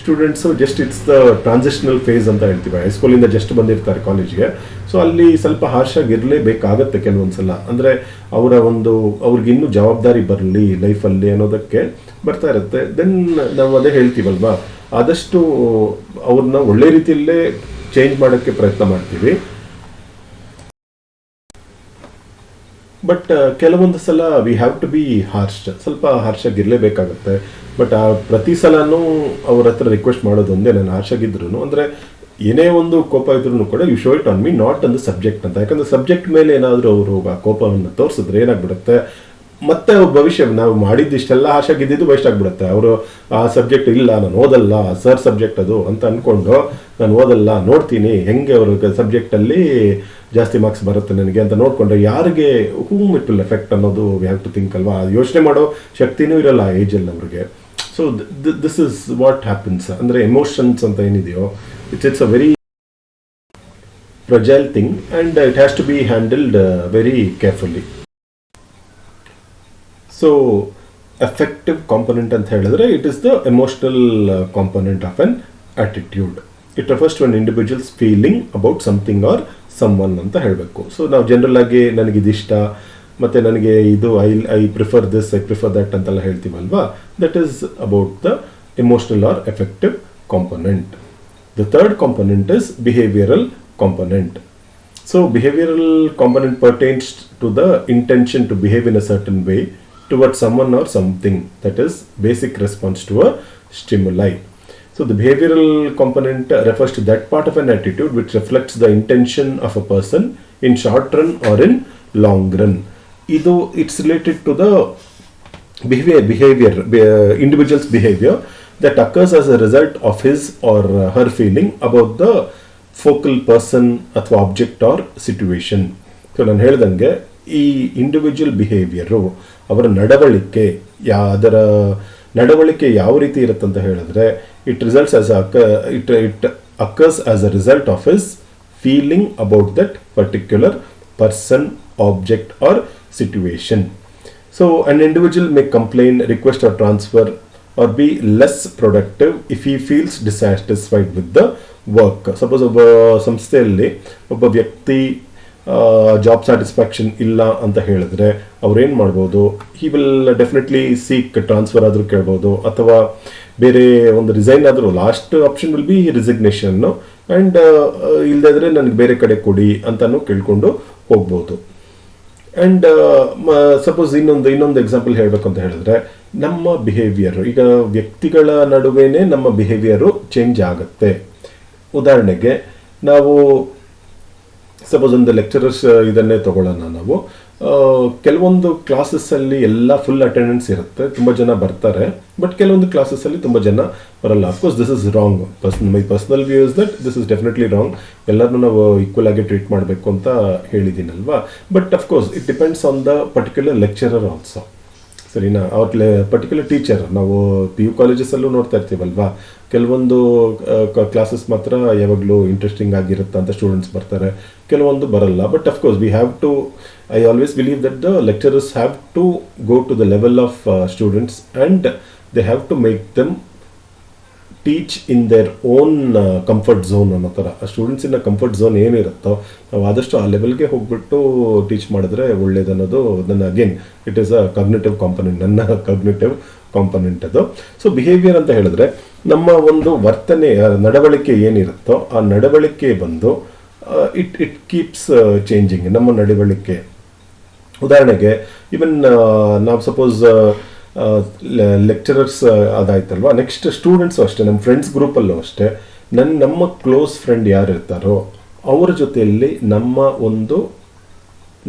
students just it's the transitional phase ಅಂತ ಹೇಳ್ತೀವಿ. ಹೈಸ್ಕೂಲಿಂದ ಜಸ್ಟ್ ಬಂದಿರ್ತಾರೆ ಕಾಲೇಜ್ಗೆ. ಸೊ ಅಲ್ಲಿ ಸ್ವಲ್ಪ ಹಾರ್ಷಾಗಿ ಇರಲೇಬೇಕಾಗತ್ತೆ ಕೆಲವೊಂದ್ಸಲ, ಅಂದರೆ ಅವ್ರಿಗೆ ಇನ್ನೂ ಜವಾಬ್ದಾರಿ ಬರಲಿ ಲೈಫಲ್ಲಿ ಅನ್ನೋದಕ್ಕೆ ಬರ್ತಾ ಇರುತ್ತೆ. ದೆನ್ ನಾವು ಅದೇ ಹೇಳ್ತೀವಲ್ವಾ, ಆದಷ್ಟು ಅವ್ರನ್ನ ಒಳ್ಳೆ ರೀತಿಯಲ್ಲೇ ಚೇಂಜ್ ಮಾಡೋಕ್ಕೆ ಪ್ರಯತ್ನ ಮಾಡ್ತೀವಿ. ಬಟ್ ಕೆಲವೊಂದು ಸಲ we have to be harsh, ಸ್ವಲ್ಪ ಹಾರ್ಷಾಗಿರಲೇಬೇಕಾಗತ್ತೆ. ಬಟ್ ಆ ಪ್ರತಿ ಸಲನೂ ಅವ್ರ ಹತ್ರ ರಿಕ್ವೆಸ್ಟ್ ಮಾಡೋದು ಒಂದೇ, ನಾನು ಹಾರ್ಷಾಗಿದ್ರು ಅಂದರೆ ಏನೇ ಒಂದು ಕೋಪ ಇದ್ರೂ ಕೂಡ you show it on me, not on the subject ಅಂತ. ಯಾಕಂದರೆ ಸಬ್ಜೆಕ್ಟ್ ಮೇಲೆ ಏನಾದರೂ ಅವರು ಆ ಕೋಪವನ್ನು ತೋರಿಸಿದ್ರೆ ಏನಾಗ್ಬಿಡುತ್ತೆ, ಮತ್ತೆ ಅವ್ರ ಭವಿಷ್ಯ, ನಾವು ಮಾಡಿದ್ದಿಷ್ಟೆಲ್ಲ ಆಶಾಗಿದ್ದು ವೇಸ್ಟ್ ಆಗಿಬಿಡುತ್ತೆ. ಅವರು ಆ ಸಬ್ಜೆಕ್ಟ್ ಇಲ್ಲ, ನಾನು ಓದಲ್ಲ, ಸರ್ ಸಬ್ಜೆಕ್ಟ್ ಅದು ಅಂತ ಅಂದ್ಕೊಂಡು ನಾನು ಓದಲ್ಲ, ನೋಡ್ತೀನಿ ಹೆಂಗೆ ಅವರು ಸಬ್ಜೆಕ್ಟಲ್ಲಿ ಜಾಸ್ತಿ ಮಾರ್ಕ್ಸ್ ಬರುತ್ತೆ ನನಗೆ ಅಂತ ನೋಡಿಕೊಂಡ್ರೆ ಯಾರಿಗೆ ಹೂಮ್ ಇಟ್ ವಿಲ್ ಎಫೆಕ್ಟ್ ಅನ್ನೋದು ವಿ ಹ್ಯಾವ್ ಟು ಥಿಂಕ್ ಅಲ್ವಾ. ಯೋಚನೆ ಮಾಡೋ ಶಕ್ತಿನೂ ಇರಲ್ಲ ಆ ಏಜಲ್ಲಿ ಅವ್ರಿಗೆ. So this is what happens. ಅಂದರೆ ಎಮೋಷನ್ಸ್ ಅಂತ ಏನಿದೆಯೋ it's a very fragile thing and it has to be handled very carefully. So affective component ಅಂತ ಹೇಳಿದ್ರೆ it is the emotional component of an attitude. It refers to an individual's feeling about something or someone ಅಂತ ಹೇಳಬೇಕು. So ನಾವು general ಆಗಿ ನನಗಿದಿಷ್ಟ ಮತ್ತು ನನಗೆ ಇದು I prefer this, I prefer that ಅಂತೆಲ್ಲ ಹೇಳ್ತೀವಲ್ವಾ, that is about the emotional or affective component. The third component is behavioural component. So behavioral component pertains to the intention to behave in a certain way towards someone or something, that is basic response to a stimuli. So the behavioral component refers to that part of an attitude which reflects the intention of a person in short run or in long run. It's related to the individual's behavior that occurs as a result of his or her feeling about the focal person ಅಥವಾ object or situation. So ನಾನು ಹೇಳ್ದಂಗೆ ಈ individual behaviour, ಅವರ ನಡವಳಿಕೆ, ಅದರ ನಡವಳಿಕೆ ಯಾವ ರೀತಿ ಇರುತ್ತೆ ಅಂತ ಹೇಳಿದ್ರೆ, it results as it occurs as a result of his feeling about that particular person, object or situation. So an individual may complain, request or transfer or be less productive if he feels dissatisfied with the work. Suppose ಒಬ್ಬ ಸಂಸ್ಥೆಯಲ್ಲಿ ಒಬ್ಬ ವ್ಯಕ್ತಿ job satisfaction ಇಲ್ಲ ಅಂತ ಹೇಳಿದ್ರೆ ಅವ್ರೇನು ಮಾಡ್ಬೋದು, he will definitely seek transfer ಆದರೂ ಕೇಳ್ಬೋದು, ಅಥವಾ ಬೇರೆ ಒಂದು ರಿಸೈನ್ ಆದರೂ. Last option will be resignation and ಇಲ್ಲದಿದ್ರೆ ನನಗೆ ಬೇರೆ ಕಡೆ ಕೊಡಿ ಅಂತಾನು ಕೇಳ್ಕೊಂಡು ಹೋಗ್ಬೋದು. ಆ್ಯಂಡ್ ಸಪೋಸ್ ಇನ್ನೊಂದು ಎಕ್ಸಾಂಪಲ್ ಹೇಳಬೇಕು ಅಂತ ಹೇಳಿದ್ರೆ, ನಮ್ಮ ಬಿಹೇವಿಯರ್, ಈಗ ವ್ಯಕ್ತಿಗಳ ನಡುವೆನೇ ನಮ್ಮ ಬಿಹೇವಿಯರು ಚೇಂಜ್ ಆಗುತ್ತೆ. ಉದಾಹರಣೆಗೆ ನಾವು ಸಪೋಸ್ ಒಂದು ಲೆಕ್ಚರರ್ಸ್ ಇದನ್ನೇ ತಗೊಳ್ಳೋಣ. ನಾವು ಕೆಲವೊಂದು ಕ್ಲಾಸಸ್ಸಲ್ಲಿ ಎಲ್ಲ ಫುಲ್ ಅಟೆಂಡೆನ್ಸ್ ಇರುತ್ತೆ, ತುಂಬ ಜನ ಬರ್ತಾರೆ, ಬಟ್ ಕೆಲವೊಂದು ಕ್ಲಾಸಸ್ಸಲ್ಲಿ ತುಂಬ ಜನ ಬರಲ್ಲ. Of course this is wrong. My personal view is that this is definitely wrong. ಎಲ್ಲರನ್ನೂ ನಾವು ಈಕ್ವಲ್ ಆಗಿ ಟ್ರೀಟ್ ಮಾಡಬೇಕು ಅಂತ ಹೇಳಿದ್ದೀನಲ್ವಾ. But of course it depends on the particular lecturer also. ಸರಿನಾ? ಅವ್ರ ಪರ್ಟಿಕ್ಯುಲರ್ ಟೀಚರ್ ನಾವು PU ಕಾಲೇಜಸಲ್ಲೂ ನೋಡ್ತಾ ಇರ್ತೀವಲ್ವಾ, ಕೆಲವೊಂದು ಕ್ಲಾಸಸ್ ಮಾತ್ರ ಯಾವಾಗಲೂ ಇಂಟ್ರೆಸ್ಟಿಂಗ್ ಆಗಿರುತ್ತೆ ಅಂತ ಸ್ಟೂಡೆಂಟ್ಸ್ ಬರ್ತಾರೆ, ಕೆಲವೊಂದು ಬರಲ್ಲ. But of course we have to, I always believe that the lecturers have to go to the level of students and they have to make them teach in their own comfort zone ಅನ್ನೋ ಥರ. ಸ್ಟೂಡೆಂಟ್ಸಿನ comfort zone ಏನಿರುತ್ತೋ ನಾವು ಆದಷ್ಟು ಆ ಲೆವೆಲ್ಗೆ ಹೋಗ್ಬಿಟ್ಟು teach ಮಾಡಿದ್ರೆ ಒಳ್ಳೇದನ್ನೋದು ನನ್ನ, again it is a cognitive component, ನನ್ನ ಕಾಗ್ನಿಟಿವ್ ಕಾಂಪೊನೆಂಟ್ ಅದು. ಸೊ ಬಿಹೇವಿಯರ್ ಅಂತ ಹೇಳಿದ್ರೆ ನಮ್ಮ ಒಂದು ವರ್ತನೆ, ನಡವಳಿಕೆ ಏನಿರುತ್ತೋ ಆ ನಡವಳಿಕೆ ಬಂದು ಇಟ್ ಕೀಪ್ಸ್ ಚೇಂಜಿಂಗ್, ನಮ್ಮ ನಡವಳಿಕೆ. ಉದಾಹರಣೆಗೆ ಇವನ್ ನಾವು ಸಪೋಸ್ ಲೆಕ್ಚರರ್ಸ್ ಅದಾಯ್ತಲ್ವಾ, ನೆಕ್ಸ್ಟ್ ಸ್ಟೂಡೆಂಟ್ಸು ಅಷ್ಟೇ, ನಮ್ಮ ಫ್ರೆಂಡ್ಸ್ ಗ್ರೂಪಲ್ಲೂ ಅಷ್ಟೇ, ನಮ್ಮ ಕ್ಲೋಸ್ ಫ್ರೆಂಡ್ ಯಾರು ಇರ್ತಾರೋ ಅವರ ಜೊತೆಯಲ್ಲಿ ನಮ್ಮ ಒಂದು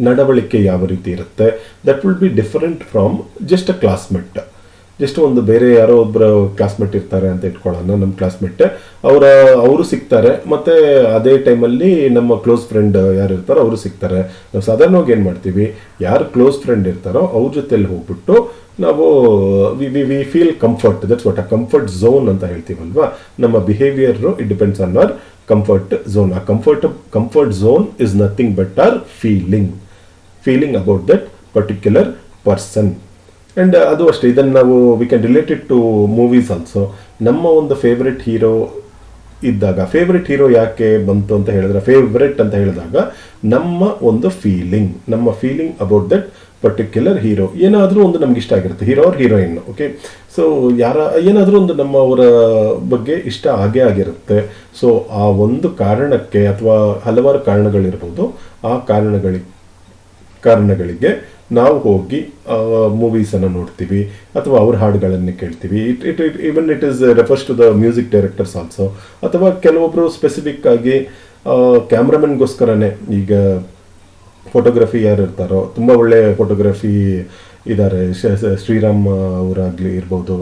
ನಡವಳಿಕೆ ಯಾವ ರೀತಿ ಇರುತ್ತೆ, that will be different from just a classmate. Just ಒಂದು ಬೇರೆ ಯಾರೋ ಒಬ್ಬರು ಕ್ಲಾಸ್ಮೇಟ್ ಇರ್ತಾರೆ ಅಂತ ಇಟ್ಕೊಳ್ಳೋಣ, ನಮ್ಮ ಕ್ಲಾಸ್ಮೇಟ್ ಅವರು ಸಿಗ್ತಾರೆ, ಮತ್ತು ಅದೇ ಟೈಮಲ್ಲಿ ನಮ್ಮ ಕ್ಲೋಸ್ ಫ್ರೆಂಡ್ ಯಾರು ಇರ್ತಾರೋ ಅವರು ಸಿಗ್ತಾರೆ. ನಾವು ಸಾಧಾರಣವಾಗಿ ಏನು ಮಾಡ್ತೀವಿ, ಯಾರು ಕ್ಲೋಸ್ ಫ್ರೆಂಡ್ ಇರ್ತಾರೋ ಅವ್ರ ಜೊತೆಲಿ ಹೋಗ್ಬಿಟ್ಟು ನಾವು we feel comfort. That's what a comfort zone ಅಂತ ಹೇಳ್ತೀವಲ್ವಾ. ನಮ್ಮ behaviour it depends on our comfort zone. ಆ comfort zone is nothing but our feeling about that particular person. And ಅದು ಅಷ್ಟೇ, ಇದನ್ನು ನಾವು we can related to movies also. ನಮ್ಮ ಒಂದು ಫೇವ್ರೆಟ್ ಹೀರೋ ಇದ್ದಾಗ, ಫೇವ್ರೆಟ್ ಹೀರೋ ಯಾಕೆ ಬಂತು ಅಂತ ಹೇಳಿದ್ರೆ, ಫೇವ್ರೆಟ್ ಅಂತ ಹೇಳಿದಾಗ ನಮ್ಮ ಒಂದು feeling about that particular hero, ಏನಾದರೂ ಒಂದು ನಮ್ಗೆ ಇಷ್ಟ ಆಗಿರುತ್ತೆ, hero or heroine. Okay, so ಏನಾದರೂ ಒಂದು ನಮ್ಮ ಅವರ ಬಗ್ಗೆ ಇಷ್ಟ ಆಗೇ ಆಗಿರುತ್ತೆ. ಸೊ ಆ ಒಂದು ಕಾರಣಕ್ಕೆ, ಅಥವಾ ಹಲವಾರು ಕಾರಣಗಳಿರ್ಬೋದು, ಆ ಕಾರಣಗಳಿಗೆ ನಾವು ಹೋಗಿ ಮೂವೀಸನ್ನು ನೋಡ್ತೀವಿ ಅಥವಾ ಅವ್ರ ಹಾಡುಗಳನ್ನು ಕೇಳ್ತೀವಿ. It is refers to the music directors also. ಅಥವಾ ಕೆಲವೊಬ್ಬರು ಸ್ಪೆಸಿಫಿಕ್ ಆಗಿ ಕ್ಯಾಮ್ರಾಮನ್ಗೋಸ್ಕರನೇ, ಈಗ ಫೋಟೋಗ್ರಫಿ ಯಾರು ಇರ್ತಾರೋ, ತುಂಬ ಒಳ್ಳೆ ಫೋಟೋಗ್ರಫಿ ಇದ್ದಾರೆ, ಶ್ರೀರಾಮ್ ಅವರಾಗಲಿ ಇರ್ಬೋದು,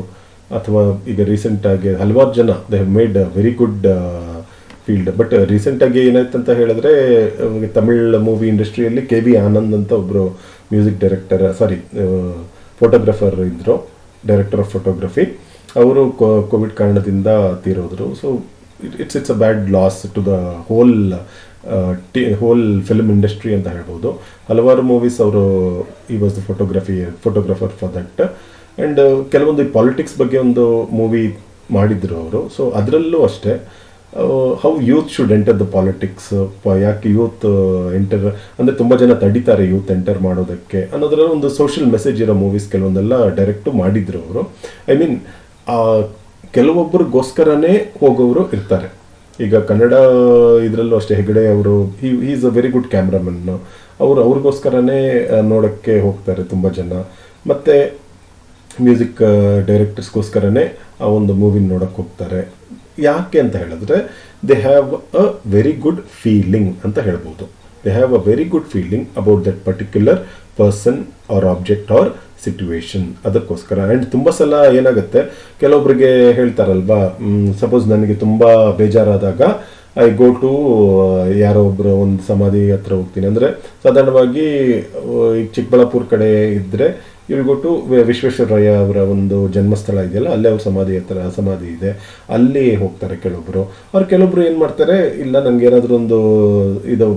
ಅಥವಾ ಈಗ ರೀಸೆಂಟಾಗಿ ಹಲವಾರು ಜನ they have made very good field. But ರೀಸೆಂಟಾಗಿ ಏನಾಯ್ತು ಅಂತ ಹೇಳಿದ್ರೆ, ತಮಿಳ್ ಮೂವಿ ಇಂಡಸ್ಟ್ರಿಯಲ್ಲಿ KV ಆನಂದ್ ಅಂತ ಒಬ್ಬರು ಮ್ಯೂಸಿಕ್ ಡೈರೆಕ್ಟರ್, ಫೋಟೋಗ್ರಫರ್ ಇದ್ದರು, ಡೈರೆಕ್ಟರ್ ಆಫ್ ಫೋಟೋಗ್ರಫಿ. ಅವರು ಕೋವಿಡ್ ಕಾರಣದಿಂದ ತೀರೋದ್ರು. So it's a bad loss to the whole film industry ಅಂತ ಹೇಳ್ಬೋದು. ಹಲವಾರು ಮೂವೀಸ್ ಅವರು ಈ was the photographer for that. And ಕೆಲವೊಂದು ಪಾಲಿಟಿಕ್ಸ್ ಬಗ್ಗೆ ಒಂದು ಮೂವಿ ಮಾಡಿದ್ರು ಅವರು. ಸೊ ಅದರಲ್ಲೂ ಅಷ್ಟೇ, how youth should enter the politics, ಯಾಕೆ ಯೂತ್ ಎಂಟರ್ ಅಂದರೆ ತುಂಬ ಜನ ತಡೀತಾರೆ ಯೂತ್ ಎಂಟರ್ ಮಾಡೋದಕ್ಕೆ ಅನ್ನೋದರ ಒಂದು ಸೋಷಿಯಲ್ ಮೆಸೇಜ್ ಇರೋ ಮೂವೀಸ್ ಕೆಲವೊಂದೆಲ್ಲ ಡೈರೆಕ್ಟು ಮಾಡಿದ್ರು ಅವರು. ಐ ಮೀನ್ ಕೆಲವೊಬ್ಬರಿಗೋಸ್ಕರನೇ ಹೋಗೋರು ಇರ್ತಾರೆ. ಈಗ ಕನ್ನಡ ಇದರಲ್ಲೂ ಅಷ್ಟೇ ಹೆಗಡೆ ಅವರು is a very good cameraman. ಅವ್ರಿಗೋಸ್ಕರನೇ ನೋಡೋಕ್ಕೆ ಹೋಗ್ತಾರೆ ತುಂಬ ಜನ. ಮತ್ತು ಮ್ಯೂಸಿಕ್ ಡೈರೆಕ್ಟರ್ಸ್ಗೋಸ್ಕರನೇ ಆ ಒಂದು ಮೂವಿನ ನೋಡೋಕ್ಕೆ ಹೋಗ್ತಾರೆ. ಯಾಕೆ ಅಂತ ಹೇಳಿದ್ರೆ they have a very good feeling ಅಂತ ಹೇಳ್ಬೋದು. They have a very good feeling about that particular person or object or situation. ಅದಕ್ಕೋಸ್ಕರ. ಆ್ಯಂಡ್ ತುಂಬ ಸಲ ಏನಾಗುತ್ತೆ, ಕೆಲವೊಬ್ಬರಿಗೆ ಹೇಳ್ತಾರಲ್ವಾ, ಸಪೋಸ್ ನನಗೆ ತುಂಬ ಬೇಜಾರಾದಾಗ ಐ ಗೋ ಟು ಯಾರೋ ಒಬ್ಬರು ಒಂದು ಸಮಾಧಿ ಹತ್ರ ಹೋಗ್ತೀನಿ. ಅಂದರೆ ಸಾಧಾರಣವಾಗಿ ಈಗ ಚಿಕ್ಕಬಳ್ಳಾಪುರ ಕಡೆ ಇದ್ದರೆ ಇವ್ರು ಗೋ ಟು ವಿಶ್ವೇಶ್ವರಯ್ಯ ಅವರ ಒಂದು ಜನ್ಮಸ್ಥಳ ಇದೆಯಲ್ಲ, ಅಲ್ಲೇ ಅವ್ರ ಸಮಾಧಿ ಇದೆ, ಅಲ್ಲಿ ಹೋಗ್ತಾರೆ ಕೆಲವೊಬ್ಬರು. ಕೆಲವೊಬ್ರು ಏನು ಮಾಡ್ತಾರೆ, ಇಲ್ಲ ನನಗೆ ಏನಾದರೂ ಒಂದು ಇದು